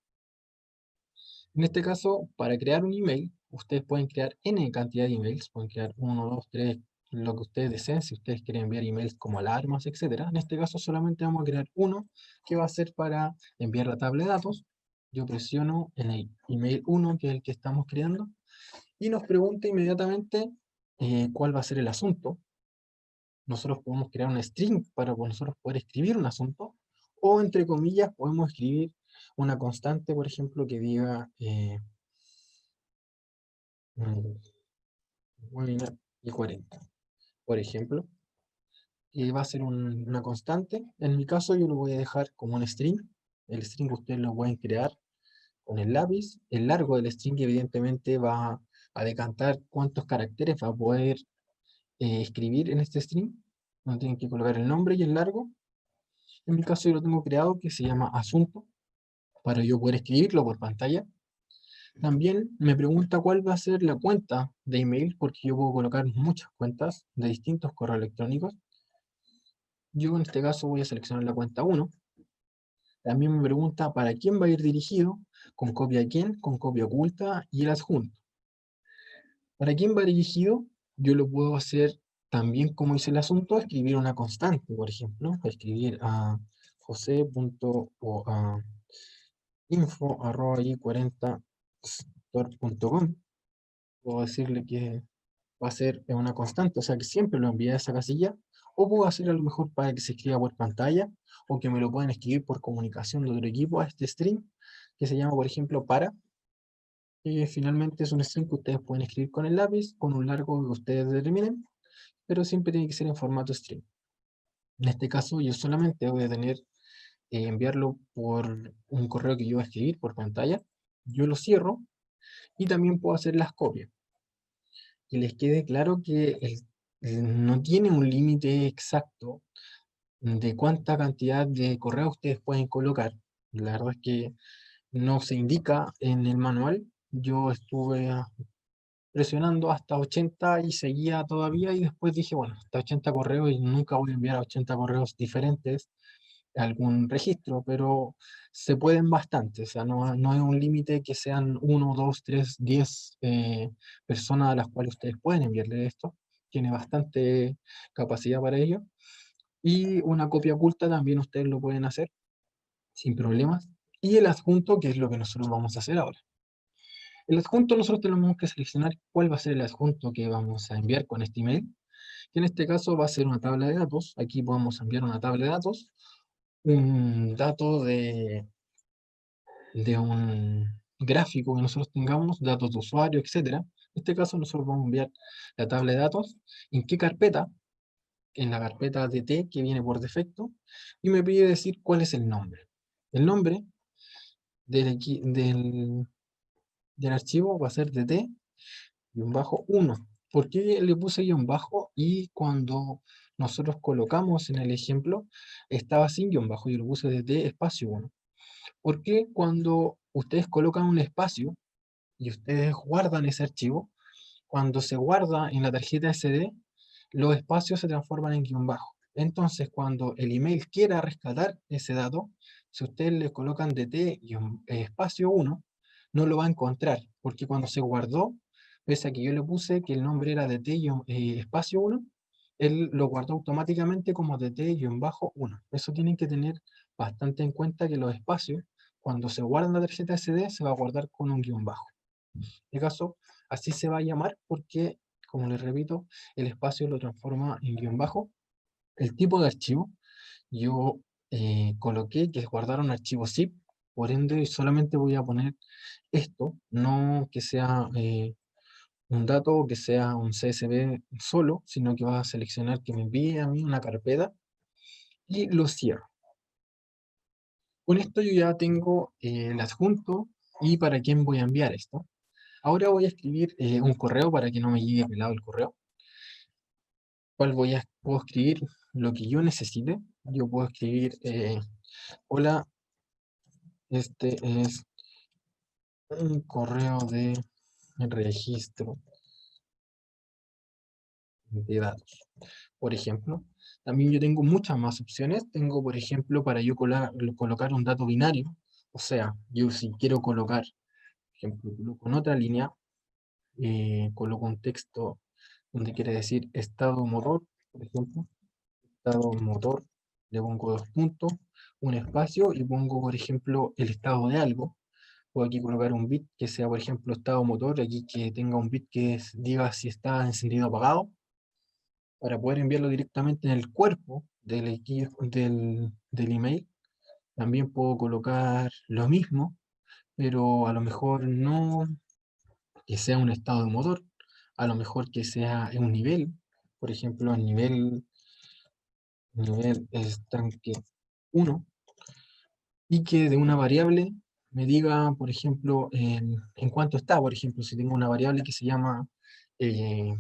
En este caso, para crear un email, ustedes pueden crear N cantidad de emails, pueden crear 1, 2, 3, lo que ustedes deseen, si ustedes quieren enviar emails como alarmas, etcétera. En este caso solamente vamos a crear uno que va a ser para enviar la tabla de datos. Yo presiono en el email 1, que es el que estamos creando, y nos pregunta inmediatamente cuál va a ser el asunto. Nosotros podemos crear un string para nosotros poder escribir un asunto, o entre comillas podemos escribir una constante, por ejemplo, que diga webinar y 40, por ejemplo, que va a ser una constante. En mi caso yo lo voy a dejar como un string. El string ustedes lo pueden crear con el lápiz. El largo del string evidentemente va a decantar cuántos caracteres va a poder escribir en este string. No tienen que colocar el nombre y el largo. En mi caso yo lo tengo creado que se llama asunto, para yo poder escribirlo por pantalla. También me pregunta cuál va a ser la cuenta de email, porque yo puedo colocar muchas cuentas de distintos correos electrónicos. Yo en este caso voy a seleccionar la cuenta 1. También me pregunta para quién va a ir dirigido, con copia a quién, con copia oculta y el adjunto. Para quién va dirigido, yo lo puedo hacer también como hice el asunto, escribir una constante, por ejemplo, escribir a jose.info@i40store.com. Puedo decirle que va a ser una constante, o sea que siempre lo envía a esa casilla, o puedo hacer a lo mejor para que se escriba por pantalla, o que me lo puedan escribir por comunicación de otro equipo a este string, que se llama, por ejemplo, para, y finalmente es un string que ustedes pueden escribir con el lápiz, con un largo que ustedes determinen, pero siempre tiene que ser en formato string. En este caso, yo solamente voy a tener enviarlo por un correo que yo voy a escribir por pantalla, yo lo cierro, y también puedo hacer las copias. Que les quede claro que no tiene un límite exacto de cuánta cantidad de correos ustedes pueden colocar. La verdad es que no se indica en el manual. Yo estuve presionando hasta 80 y seguía todavía, y después dije, bueno, hasta 80 correos y nunca voy a enviar a 80 correos diferentes a algún registro, pero se pueden bastante, o sea, no es un límite que sean 1, 2, 3, 10 personas a las cuales ustedes pueden enviarle esto. Tiene bastante capacidad para ello. Y una copia oculta también ustedes lo pueden hacer sin problemas. Y el adjunto, que es lo que nosotros vamos a hacer ahora. El adjunto nosotros tenemos que seleccionar cuál va a ser el adjunto que vamos a enviar con este email, que en este caso va a ser una tabla de datos. Aquí podemos enviar una tabla de datos, un dato de un gráfico que nosotros tengamos, datos de usuario, etcétera. En este caso nosotros vamos a enviar la tabla de datos. ¿En qué carpeta? En la carpeta DT que viene por defecto, y me pide decir cuál es el nombre. El nombre del archivo va a ser DT-1. ¿Por qué le puse guión bajo? Y cuando nosotros colocamos en el ejemplo, estaba sin guión bajo, y lo puse DT espacio 1. Porque cuando ustedes colocan un espacio y ustedes guardan ese archivo, Cuando se guarda en la tarjeta SD, los espacios se transforman en guión bajo. Entonces, cuando el email quiera rescatar ese dato, si ustedes le colocan DT espacio 1, no lo va a encontrar, porque cuando se guardó, pese a que yo le puse que el nombre era DT espacio 1, él lo guardó automáticamente como DT-1. Eso tienen que tener bastante en cuenta, que los espacios, cuando se guardan en la tarjeta SD, se va a guardar con un guión bajo. En este caso, así se va a llamar porque, como les repito, el espacio lo transforma en guión bajo. El tipo de archivo, yo coloqué que es guardar un archivo zip, por ende solamente voy a poner esto, no que sea un dato o que sea un CSV solo, sino que va a seleccionar que me envíe a mí una carpeta y lo cierro. Con esto yo ya tengo el adjunto y para quién voy a enviar esto. Ahora voy a escribir un correo para que no me llegue pelado el correo. ¿Cuál puedo escribir lo que yo necesite? Yo puedo escribir, hola, este es un correo de registro de datos, por ejemplo. También yo tengo muchas más opciones. Tengo, por ejemplo, para yo colocar un dato binario. O sea, yo si quiero colocar, por ejemplo, coloco en otra línea, coloco un texto donde quiere decir estado motor, por ejemplo. Estado motor, le pongo dos puntos, un espacio y pongo, por ejemplo, el estado de algo. Puedo aquí colocar un bit que sea, por ejemplo, estado motor, aquí que tenga un bit que diga si está encendido o apagado, para poder enviarlo directamente en el cuerpo del email. También puedo colocar lo mismo, pero a lo mejor no que sea un estado de motor, a lo mejor que sea un nivel, por ejemplo, el nivel estanque 1, y que de una variable me diga, por ejemplo, en cuánto está. Por ejemplo, si tengo una variable que se llama, eh,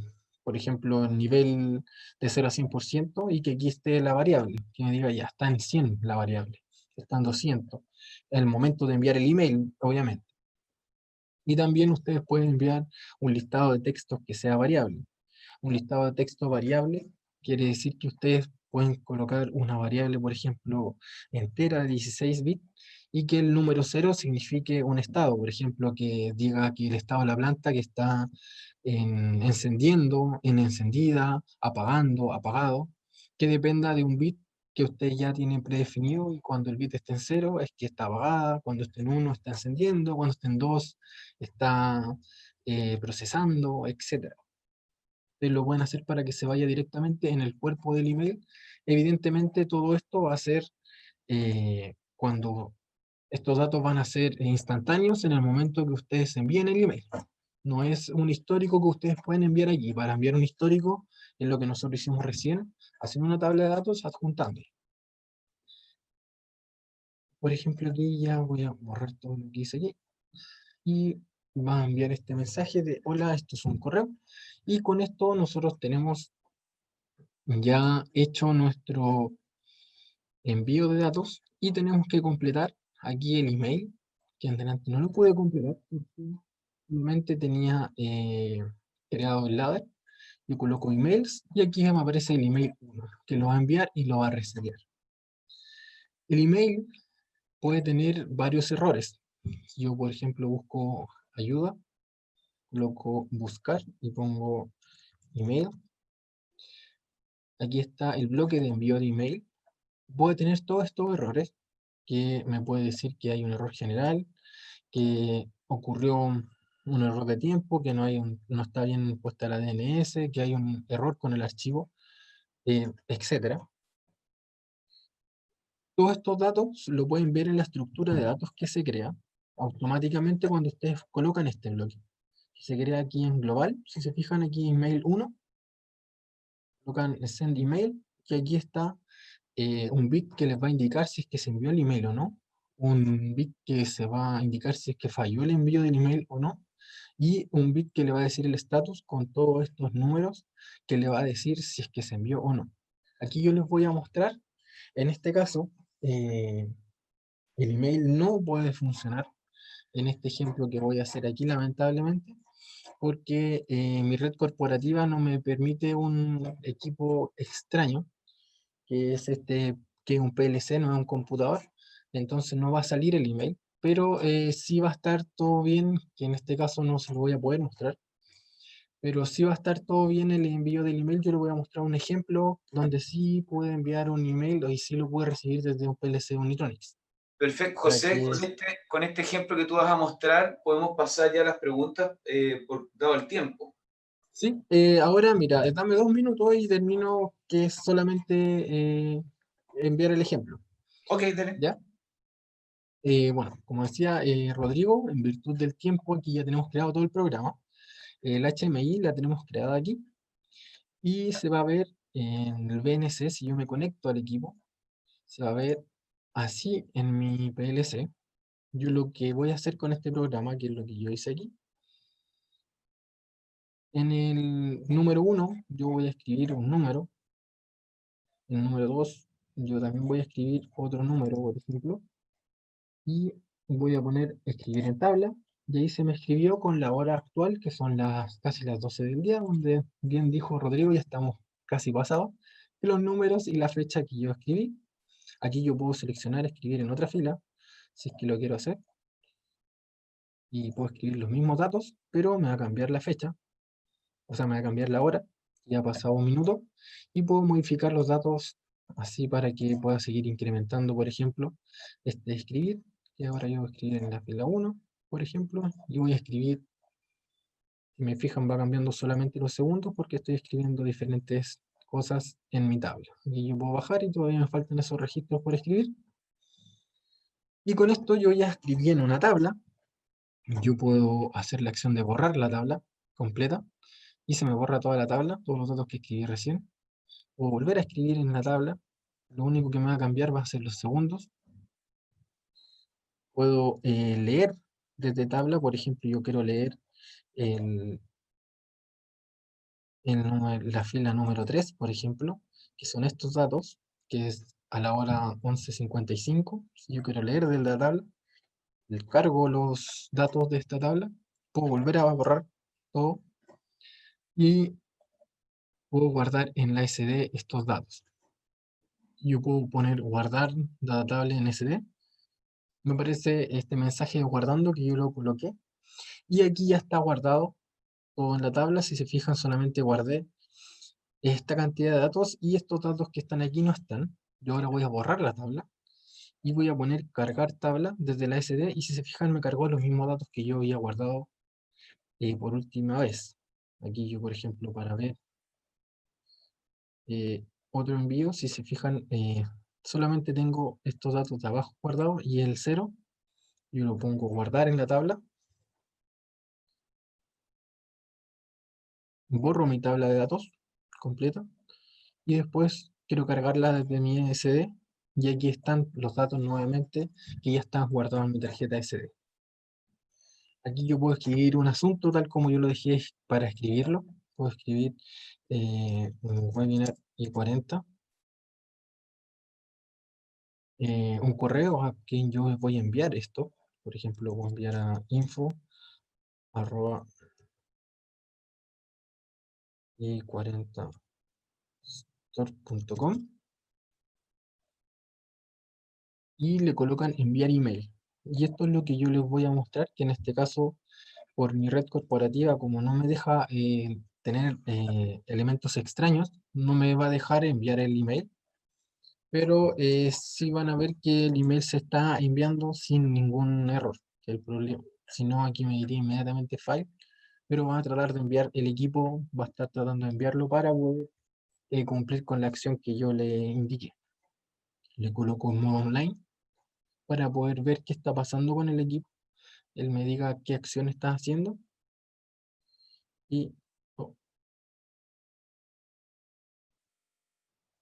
por ejemplo, el nivel de 0 a 100%, y que aquí esté la variable, que me diga ya está en 100 la variable, está en 200, el momento de enviar el email, obviamente. Y también ustedes pueden enviar un listado de textos que sea variable. Un listado de texto variable quiere decir que ustedes pueden colocar una variable, por ejemplo, entera de 16 bits, y que el número 0 signifique un estado, por ejemplo, que diga que el estado de la planta que está encendiendo, en encendida, apagando, apagado, que dependa de un bit que usted ya tiene predefinido, y cuando el bit esté en 0 es que está apagada, cuando esté en 1 está encendiendo, cuando esté en 2 está procesando, etc. Ustedes lo pueden hacer para que se vaya directamente en el cuerpo del email. Evidentemente todo esto va a ser cuando estos datos van a ser instantáneos en el momento que ustedes envíen el email. No es un histórico que ustedes pueden enviar allí. Para enviar un histórico es lo que nosotros hicimos recién, haciendo una tabla de datos adjuntando. Por ejemplo, aquí ya voy a borrar todo lo que hice aquí. Y va a enviar este mensaje de hola, esto es un correo. Y con esto nosotros tenemos ya hecho nuestro envío de datos y tenemos que completar aquí el email, que en delante no lo pude completar porque solamente tenía creado el ladder. Yo coloco emails y aquí me aparece el email 1, que lo va a enviar y lo va a resetear. El email puede tener varios errores. Yo, por ejemplo, busco ayuda, coloco buscar y pongo email. Aquí está el bloque de envío de email. Voy a tener todos estos errores, que me puede decir que hay un error general, que ocurrió un error de tiempo, que no está bien puesta la DNS, que hay un error con el archivo, etcétera. Todos estos datos lo pueden ver en la estructura de datos que se crea automáticamente cuando ustedes colocan este bloque. Se crea aquí en global, si se fijan aquí en mail 1, colocan send email, que aquí está un bit que les va a indicar si es que se envió el email o no, un bit que se va a indicar si es que falló el envío del email o no, y un bit que le va a decir el estatus con todos estos números que le va a decir si es que se envió o no. Aquí yo les voy a mostrar, en este caso, el email no puede funcionar en este ejemplo que voy a hacer aquí, lamentablemente, porque mi red corporativa no me permite un equipo extraño, que es que es un PLC, no es un computador, entonces no va a salir el email, pero sí va a estar todo bien, que en este caso no se lo voy a poder mostrar, pero sí va a estar todo bien el envío del email. Yo le voy a mostrar un ejemplo donde sí puede enviar un email y sí lo puede recibir desde un PLC Unitronics. Perfecto, Para José, que, con este ejemplo que tú vas a mostrar, podemos pasar ya a las preguntas dado el tiempo. sí, ahora mira, dame 2 minutos y termino, que es solamente enviar el ejemplo, Ok, dale. ¿ya? Bueno, como decía Rodrigo, en virtud del tiempo, aquí ya tenemos creado todo el programa. El HMI la tenemos creada aquí y se va a ver en el VNC. Si yo me conecto al equipo, se va a ver así en mi PLC. Yo lo que voy a hacer con este programa, que es lo que yo hice aquí, en el número 1 yo voy a escribir un número, en el número 2 yo también voy a escribir otro número, por ejemplo, y voy a poner escribir en tabla, y ahí se me escribió con la hora actual, que son casi las 12 del día, donde bien dijo Rodrigo, ya estamos casi pasados, de los números y la fecha que yo escribí. Aquí yo puedo seleccionar escribir en otra fila, si es que lo quiero hacer, y puedo escribir los mismos datos, pero me va a cambiar la fecha, o sea, me va a cambiar la hora, ya ha pasado un minuto, y puedo modificar los datos así para que pueda seguir incrementando, por ejemplo, escribir, y ahora yo voy a escribir en la fila 1, por ejemplo, y voy a escribir, si me fijan va cambiando solamente los segundos porque estoy escribiendo diferentes cosas en mi tabla. Y yo puedo bajar y todavía me faltan esos registros por escribir. Y con esto yo ya escribí en una tabla, yo puedo hacer la acción de borrar la tabla completa, y se me borra toda la tabla, todos los datos que escribí recién. O volver a escribir en la tabla, lo único que me va a cambiar va a ser los segundos. Puedo leer desde tabla, por ejemplo, yo quiero leer el, la fila número 3, por ejemplo, que son estos datos, que es a la hora 11:55. Si yo quiero leer de la tabla, le cargo los datos de esta tabla, puedo volver a borrar todo y puedo guardar en la SD estos datos. Yo puedo poner guardar la tabla en SD. Me aparece este mensaje de guardando que yo lo coloqué. Y aquí ya está guardado todo en la tabla. Si se fijan, solamente guardé esta cantidad de datos y estos datos que están aquí no están. Yo ahora voy a borrar la tabla y voy a poner cargar tabla desde la SD. Y si se fijan, me cargó los mismos datos que yo había guardado por última vez. Aquí yo, por ejemplo, para ver otro envío, si se fijan, solamente tengo estos datos de abajo guardados y el 0. Yo lo pongo guardar en la tabla, borro mi tabla de datos completa y después quiero cargarla desde mi SD, y aquí están los datos nuevamente que ya están guardados en mi tarjeta SD. Aquí yo puedo escribir un asunto tal como yo lo dejé para escribirlo. Puedo escribir un webinar I40, un correo a quien yo voy a enviar esto. Por ejemplo, voy a enviar a info@i40store.com y le colocan enviar email. Y esto es lo que yo les voy a mostrar, que en este caso, por mi red corporativa, como no me deja tener elementos extraños, no me va a dejar enviar el email, pero sí van a ver que el email se está enviando sin ningún error. Que el problema, si no, aquí me diría inmediatamente file, pero van a tratar de enviar, el equipo va a estar tratando de enviarlo para poder cumplir con la acción que yo le indiqué. Le coloco un modo online para poder ver qué está pasando con el equipo, él me diga qué acción está haciendo y oh,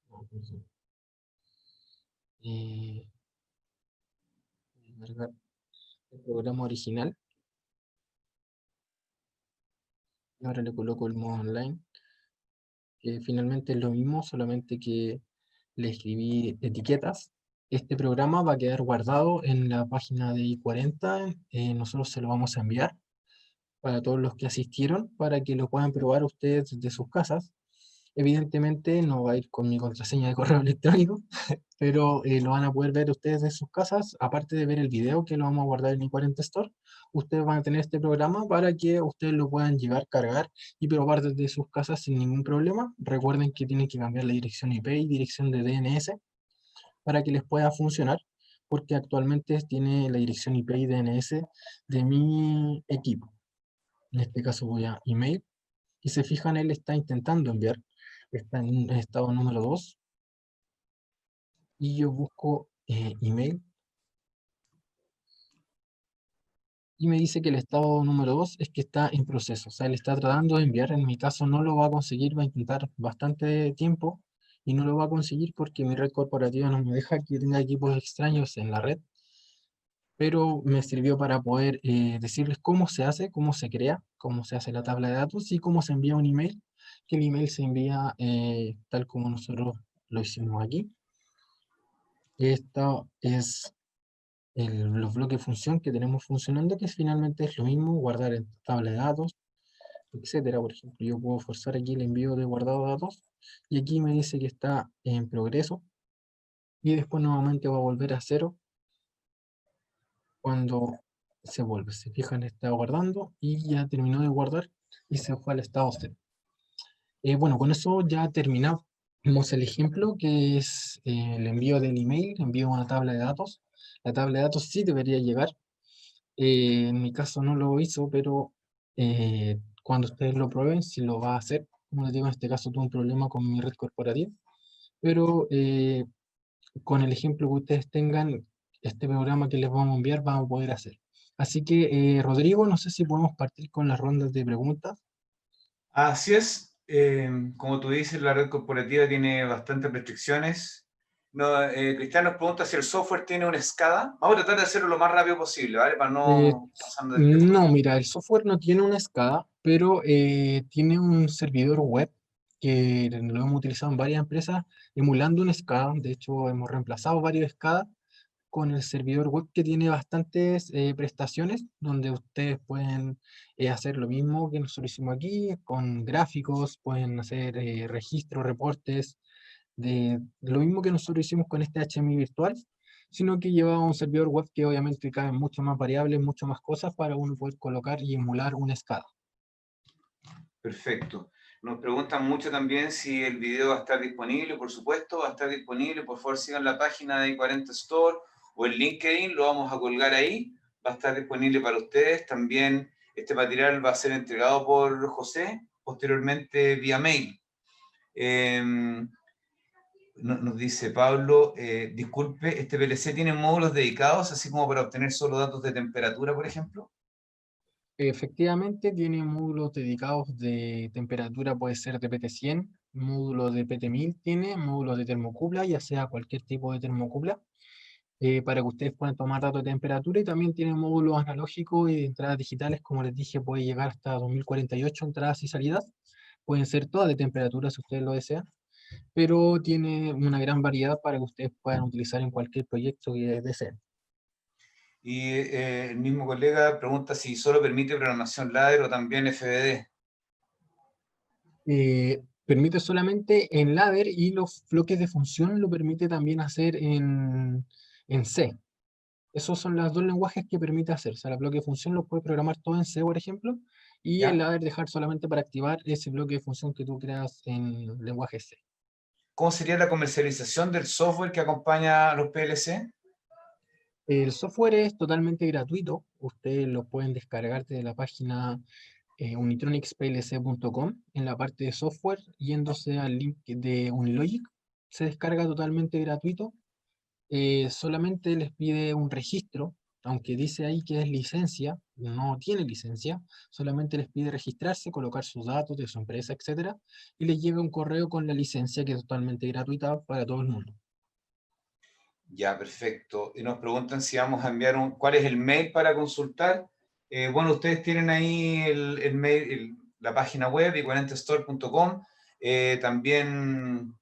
no, perdón, eh, cargar el programa original, y ahora le coloco el modo online, que finalmente es lo mismo, solamente que le escribí etiquetas. Este programa va a quedar guardado en la página de I40, nosotros se lo vamos a enviar para todos los que asistieron, para que lo puedan probar ustedes desde sus casas. Evidentemente no va a ir con mi contraseña de correo electrónico, pero lo van a poder ver ustedes en sus casas, aparte de ver el video que lo vamos a guardar en i40 Store, ustedes van a tener este programa para que ustedes lo puedan llevar, cargar y probar desde sus casas sin ningún problema. Recuerden que tienen que cambiar la dirección IP y dirección de DNS para que les pueda funcionar, porque actualmente tiene la dirección IP y DNS de mi equipo. En este caso voy a email y se fijan, él está intentando enviar, está en estado número 2 y yo busco email y me dice que el estado número 2 es que está en proceso, o sea, él está tratando de enviar, en mi caso no lo va a conseguir, va a intentar bastante tiempo y no lo va a conseguir porque mi red corporativa no me deja que tenga equipos extraños en la red, pero me sirvió para poder decirles cómo se hace, cómo se crea, cómo se hace la tabla de datos y cómo se envía un email, que el email se envía tal como nosotros lo hicimos aquí. Esto es los bloques de función que tenemos funcionando, que finalmente es lo mismo, guardar en tabla de datos, etcétera. Por ejemplo, yo puedo forzar aquí el envío de guardado de datos y aquí me dice que está en progreso y después nuevamente va a volver a cero cuando se vuelve. Se fijan, está guardando y ya terminó de guardar y se fue al estado cero. Bueno, con eso ya terminamos el ejemplo, que es el envío del email, envío una tabla de datos. La tabla de datos sí debería llegar. En mi caso no lo hizo, pero cuando ustedes lo prueben, si lo va a hacer. Como les digo, en este caso tuve un problema con mi red corporativa, pero con el ejemplo que ustedes tengan, este programa que les vamos a enviar, vamos a poder hacer. Así que, Rodrigo, no sé si podemos partir con las rondas de preguntas. Así es, como tú dices, la red corporativa tiene bastantes restricciones. No, Cristian nos pregunta si el software tiene una SCADA. Vamos a tratar de hacerlo lo más rápido posible, ¿vale? Para Eh, no pasando del tiempo. no, mira, el software no tiene una SCADA, pero tiene un servidor web que lo hemos utilizado en varias empresas emulando un SCADA. De hecho, hemos reemplazado varios SCADA con el servidor web que tiene bastantes prestaciones, donde ustedes pueden hacer lo mismo que nosotros hicimos aquí, con gráficos, pueden hacer registros, reportes, de lo mismo que nosotros hicimos con este HMI virtual, sino que lleva un servidor web que obviamente cabe mucho más variables, mucho más cosas para uno poder colocar y emular una SCADA. Perfecto. Nos preguntan mucho también si el video va a estar disponible. Por supuesto, va a estar disponible. Por favor, sigan la página de i40 Store o el LinkedIn, lo vamos a colgar ahí. Va a estar disponible para ustedes. También este material va a ser entregado por José, posteriormente vía mail. Nos dice Pablo, disculpe, ¿este PLC tiene módulos dedicados, así como para obtener solo datos de temperatura, por ejemplo? Efectivamente, tiene módulos dedicados de temperatura, puede ser de PT100, módulos de PT1000 tiene, módulos de termocupla, ya sea cualquier tipo de termocupla, para que ustedes puedan tomar datos de temperatura y también tiene módulos analógicos y de entradas digitales, como les dije, puede llegar hasta 2048 entradas y salidas, pueden ser todas de temperatura si ustedes lo desean, pero tiene una gran variedad para que ustedes puedan utilizar en cualquier proyecto que deseen. Y el mismo colega pregunta si solo permite programación ladder o también FBD. Permite solamente en ladder y los bloques de función lo permite también hacer en C. Esos son los dos lenguajes que permite hacer. O sea, el bloque de función lo puede programar todo en C, por ejemplo, y el ¿Ya? ladder dejar solamente para activar ese bloque de función que tú creas en lenguaje C. ¿Cómo sería la comercialización del software que acompaña a los PLC? El software es totalmente gratuito. Ustedes lo pueden descargar desde la página unitronicsplc.com en la parte de software, yéndose al link de Unilogic. Se descarga totalmente gratuito. Solamente les pide un registro, aunque dice ahí que es licencia, no tiene licencia, solamente les pide registrarse, colocar sus datos de su empresa, etcétera, y les llega un correo con la licencia que es totalmente gratuita para todo el mundo. Ya, perfecto. Y nos preguntan si vamos a enviar cuál es el mail para consultar. Bueno, ustedes tienen ahí el mail, la página web, i40store.com. También,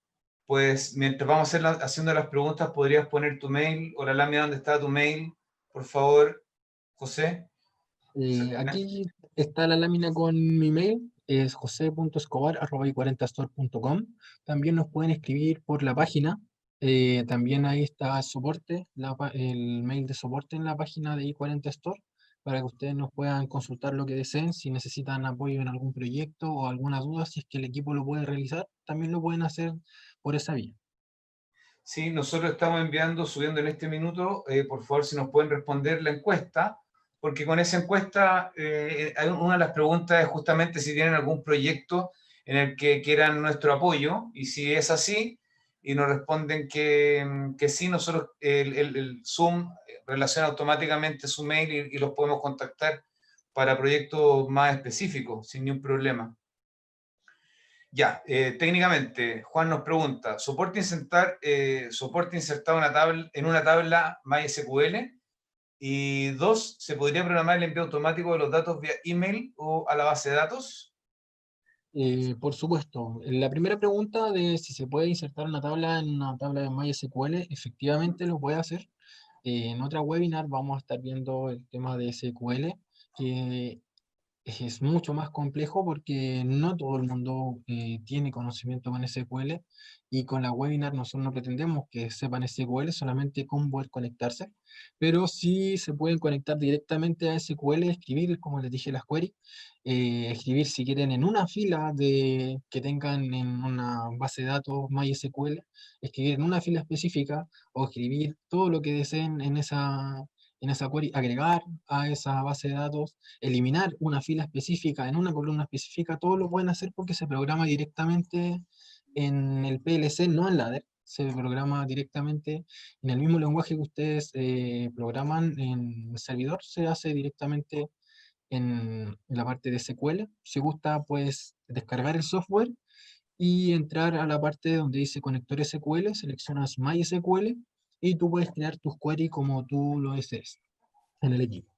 pues, mientras vamos haciendo las preguntas, podrías poner tu mail o la lámina donde está tu mail, por favor, José. Aquí está la lámina con mi mail, es jose.escobar@i40store.com. También nos pueden escribir por la página, también ahí está el soporte, el mail de soporte en la página de i40 Store, para que ustedes nos puedan consultar lo que deseen, si necesitan apoyo en algún proyecto o alguna duda, si es que el equipo lo puede realizar, también lo pueden hacer por esa vía. Sí, nosotros estamos enviando, subiendo en este minuto, por favor, si nos pueden responder la encuesta, porque con esa encuesta, una de las preguntas es justamente si tienen algún proyecto en el que quieran nuestro apoyo, y si es así, y nos responden que sí, nosotros, el Zoom relaciona automáticamente su mail y los podemos contactar para proyectos más específicos, sin ningún problema. Ya, técnicamente, Juan nos pregunta, ¿soporte insertado en una tabla MySQL? Y dos, ¿se podría programar el envío automático de los datos vía email o a la base de datos? Por supuesto, la primera pregunta de si se puede insertar una tabla en una tabla de MySQL, efectivamente lo puede hacer. En otra webinar vamos a estar viendo el tema de SQL, que es mucho más complejo porque no todo el mundo tiene conocimiento con SQL, y con la webinar nosotros no pretendemos que sepan SQL, solamente cómo poder conectarse, pero sí se pueden conectar directamente a SQL, escribir, como les dije, las queries, escribir si quieren en una fila que tengan en una base de datos MySQL, escribir en una fila específica o escribir todo lo que deseen en esa query, agregar a esa base de datos, eliminar una fila específica en una columna específica, todo lo pueden hacer porque se programa directamente en el PLC, no en ladder. Se programa directamente en el mismo lenguaje que ustedes programan en el servidor, se hace directamente en la parte de SQL. Si gusta, puedes descargar el software y entrar a la parte donde dice conector SQL, seleccionas MySQL y tú puedes crear tus queries como tú lo desees en el equipo.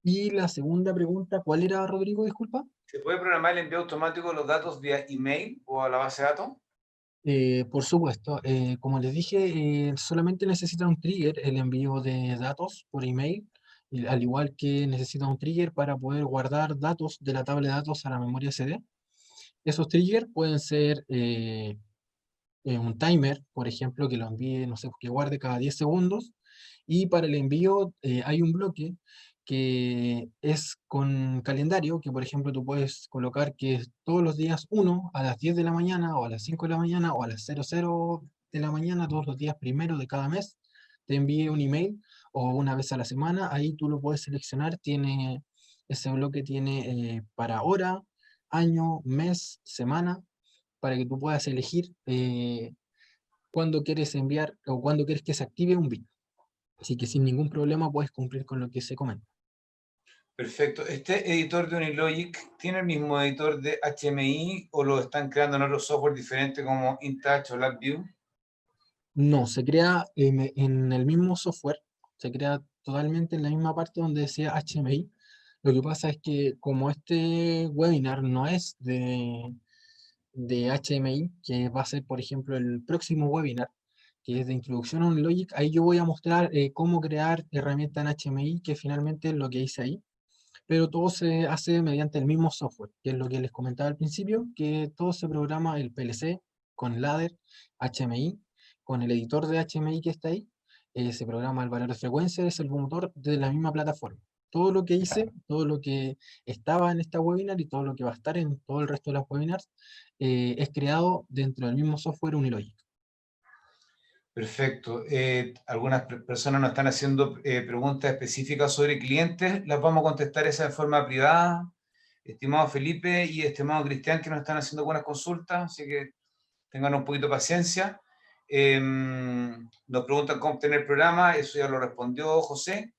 Y la segunda pregunta, ¿cuál era, Rodrigo? Disculpa. ¿Se puede programar el envío automático de los datos vía email o a la base de datos? Por supuesto, como les dije, solamente necesita un trigger el envío de datos por email, y al igual que necesita un trigger para poder guardar datos de la tabla de datos a la memoria SD. Esos triggers pueden ser un timer, por ejemplo, que lo envíe, no sé, que guarde cada 10 segundos. Y para el envío hay un bloque que es con calendario, que por ejemplo tú puedes colocar que es todos los días uno a las 10 de la mañana, o a las 5 de la mañana, o a las 00 de la mañana, todos los días primero de cada mes, te envíe un email, o una vez a la semana. Ahí tú lo puedes seleccionar, ese bloque tiene para hora, año, mes, semana, para que tú puedas elegir cuándo quieres enviar o cuándo quieres que se active un bit. Así que sin ningún problema puedes cumplir con lo que se comenta. Perfecto. ¿Este editor de Unilogic tiene el mismo editor de HMI o lo están creando en otro software diferente como InTouch o LabVIEW? No, se crea en el mismo software, se crea totalmente en la misma parte donde decía HMI. Lo que pasa es que como este webinar no es de HMI, que va a ser, por ejemplo, el próximo webinar, que es de introducción a Unilogic, ahí yo voy a mostrar cómo crear herramientas en HMI, que finalmente es lo que hice ahí, pero todo se hace mediante el mismo software, que es lo que les comentaba al principio, que todo se programa el PLC con ladder, HMI, con el editor de HMI que está ahí, se programa el valor de frecuencia, es el motor de la misma plataforma. Todo lo que hice, todo lo que estaba en esta webinar y todo lo que va a estar en todo el resto de las webinars, es creado dentro del mismo software Unilogic. Perfecto. Algunas personas nos están haciendo preguntas específicas sobre clientes. Las vamos a contestar esa de forma privada. Estimado Felipe y estimado Cristian, que nos están haciendo buenas consultas, así que tengan un poquito de paciencia. Nos preguntan cómo obtener el programa, eso ya lo respondió José.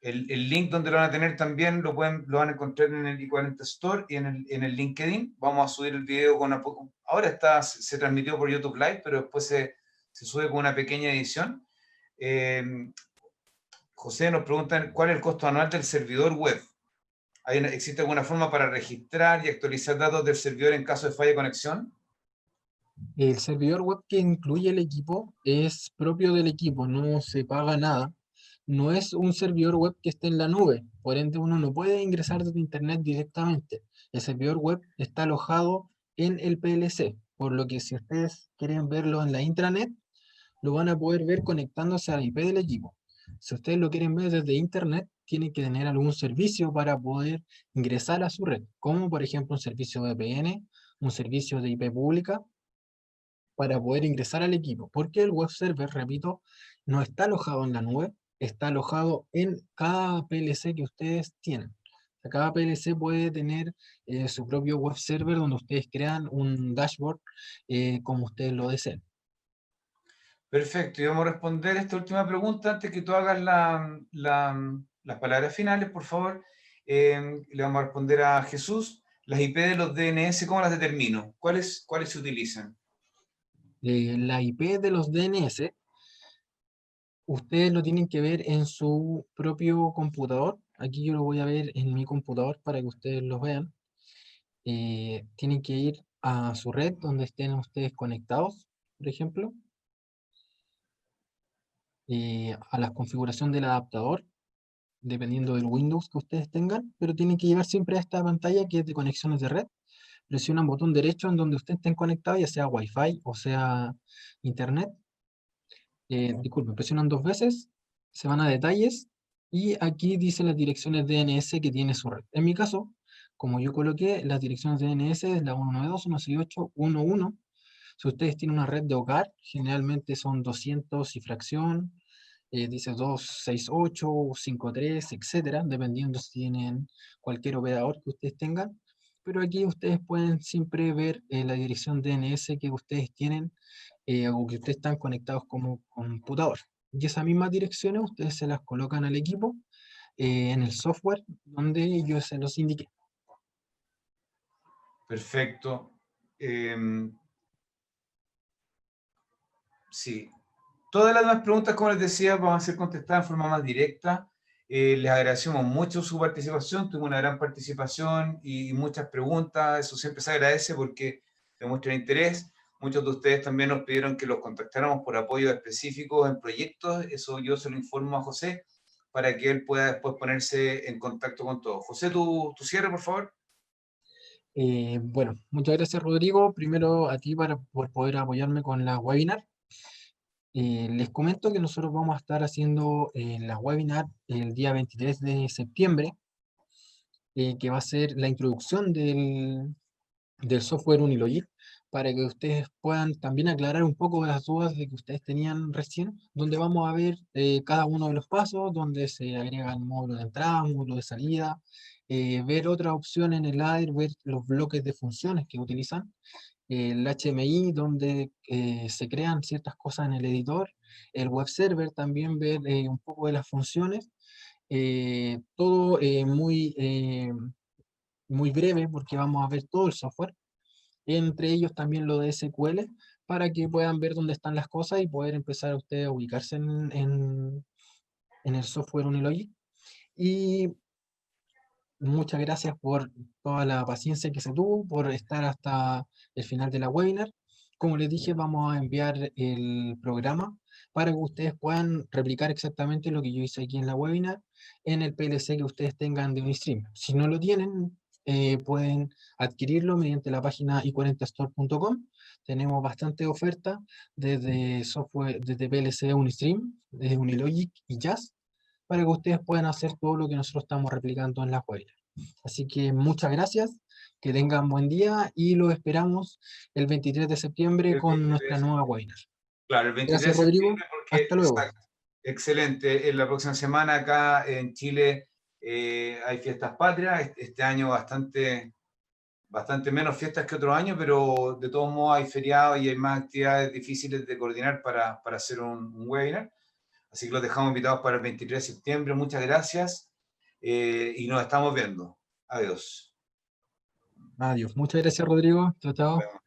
El link donde lo van a tener también lo van a encontrar en el i40 Store y en el LinkedIn. Vamos a subir el video ahora se transmitió por YouTube Live, pero después se sube con una pequeña edición. José nos pregunta cuál es el costo anual del servidor web. ¿Existe alguna forma para registrar y actualizar datos del servidor en caso de falla de conexión? El servidor web que incluye el equipo es propio del equipo, no se paga nada. no es un servidor web que esté en la nube, por ende uno no puede ingresar desde internet directamente. El servidor web está alojado en el PLC, por lo que si ustedes quieren verlo en la intranet, lo van a poder ver conectándose a la IP del equipo. Si ustedes lo quieren ver desde internet, tienen que tener algún servicio para poder ingresar a su red, como por ejemplo un servicio VPN, un servicio de IP pública, para poder ingresar al equipo, porque el web server, repito, no está alojado en la nube, está alojado en cada PLC que ustedes tienen. O sea, cada PLC puede tener su propio web server donde ustedes crean un dashboard como ustedes lo deseen. Perfecto, y vamos a responder esta última pregunta antes que tú hagas las palabras finales, por favor. Le vamos a responder a Jesús. Las IP de los DNS, ¿cómo las determino? ¿Cuáles se utilizan? La IP de los DNS, ustedes lo tienen que ver en su propio computador. Aquí yo lo voy a ver en mi computador para que ustedes lo vean. Tienen que ir a su red donde estén ustedes conectados, por ejemplo, a la configuración del adaptador, dependiendo del Windows que ustedes tengan, pero tienen que llegar siempre a esta pantalla que es de conexiones de red. Presionan botón derecho en donde ustedes estén conectados, ya sea Wi-Fi o sea Internet. Disculpen, presionan dos veces, se van a detalles y aquí dice las direcciones DNS que tiene su red. En mi caso, como yo coloqué las direcciones DNS es la 192.168.1.1. Si ustedes tienen una red de hogar, generalmente son 200 y fracción, dice 268, 53, etcétera, dependiendo si tienen cualquier operador que ustedes tengan. Pero aquí ustedes pueden siempre ver la dirección DNS que ustedes tienen o que ustedes están conectados como computador. Y esas mismas direcciones ustedes se las colocan al equipo en el software donde yo se los indiqué. Perfecto. Sí. Todas las demás preguntas, como les decía, van a ser contestadas en forma más directa. Les agradecemos mucho su participación, tuvo una gran participación y muchas preguntas, eso siempre se agradece porque demuestra interés. Muchos de ustedes también nos pidieron que los contactáramos por apoyo específico en proyectos, eso yo se lo informo a José para que él pueda después ponerse en contacto con todos. José, tu cierre, por favor. Bueno, muchas gracias Rodrigo, primero a ti por poder apoyarme con la webinar. Les comento que nosotros vamos a estar haciendo la webinar el día 23 de septiembre, que va a ser la introducción del software Unilogic, para que ustedes puedan también aclarar un poco las dudas de que ustedes tenían recién, donde vamos a ver cada uno de los pasos, donde se agregan módulos de entrada, módulos de salida, ver otras opciones en el ladder, ver los bloques de funciones que utilizan, el HMI, donde se crean ciertas cosas en el editor, el web server, también ver un poco de las funciones, todo muy breve porque vamos a ver todo el software, entre ellos también lo de SQL, para que puedan ver dónde están las cosas y poder empezar a ustedes a ubicarse en el software Unilogic. Y muchas gracias por toda la paciencia que se tuvo, por estar hasta el final de la webinar. Como les dije, vamos a enviar el programa para que ustedes puedan replicar exactamente lo que yo hice aquí en la webinar en el PLC que ustedes tengan de Unistream. Si no lo tienen, pueden adquirirlo mediante la página i40store.com. Tenemos bastante oferta desde software, desde PLC Unistream, desde Unilogic y Jazz, para que ustedes puedan hacer todo lo que nosotros estamos replicando en la webinar. Así que muchas gracias, que tengan buen día y los esperamos el 23 de septiembre El con 23 de nuestra nueva septiembre. webinar. Claro, el 23 Gracias, de Rodrigo. septiembre, porque, Hasta luego. exacto, excelente. En la próxima semana acá en Chile hay fiestas patrias. Este año bastante menos fiestas que otro año, pero de todos modos hay feriados y hay más actividades difíciles de coordinar para hacer un webinar. Así que los dejamos invitados para el 23 de septiembre. Muchas gracias y nos estamos viendo. Adiós. Adiós. Muchas gracias, Rodrigo. Chao, Nos chao. vemos.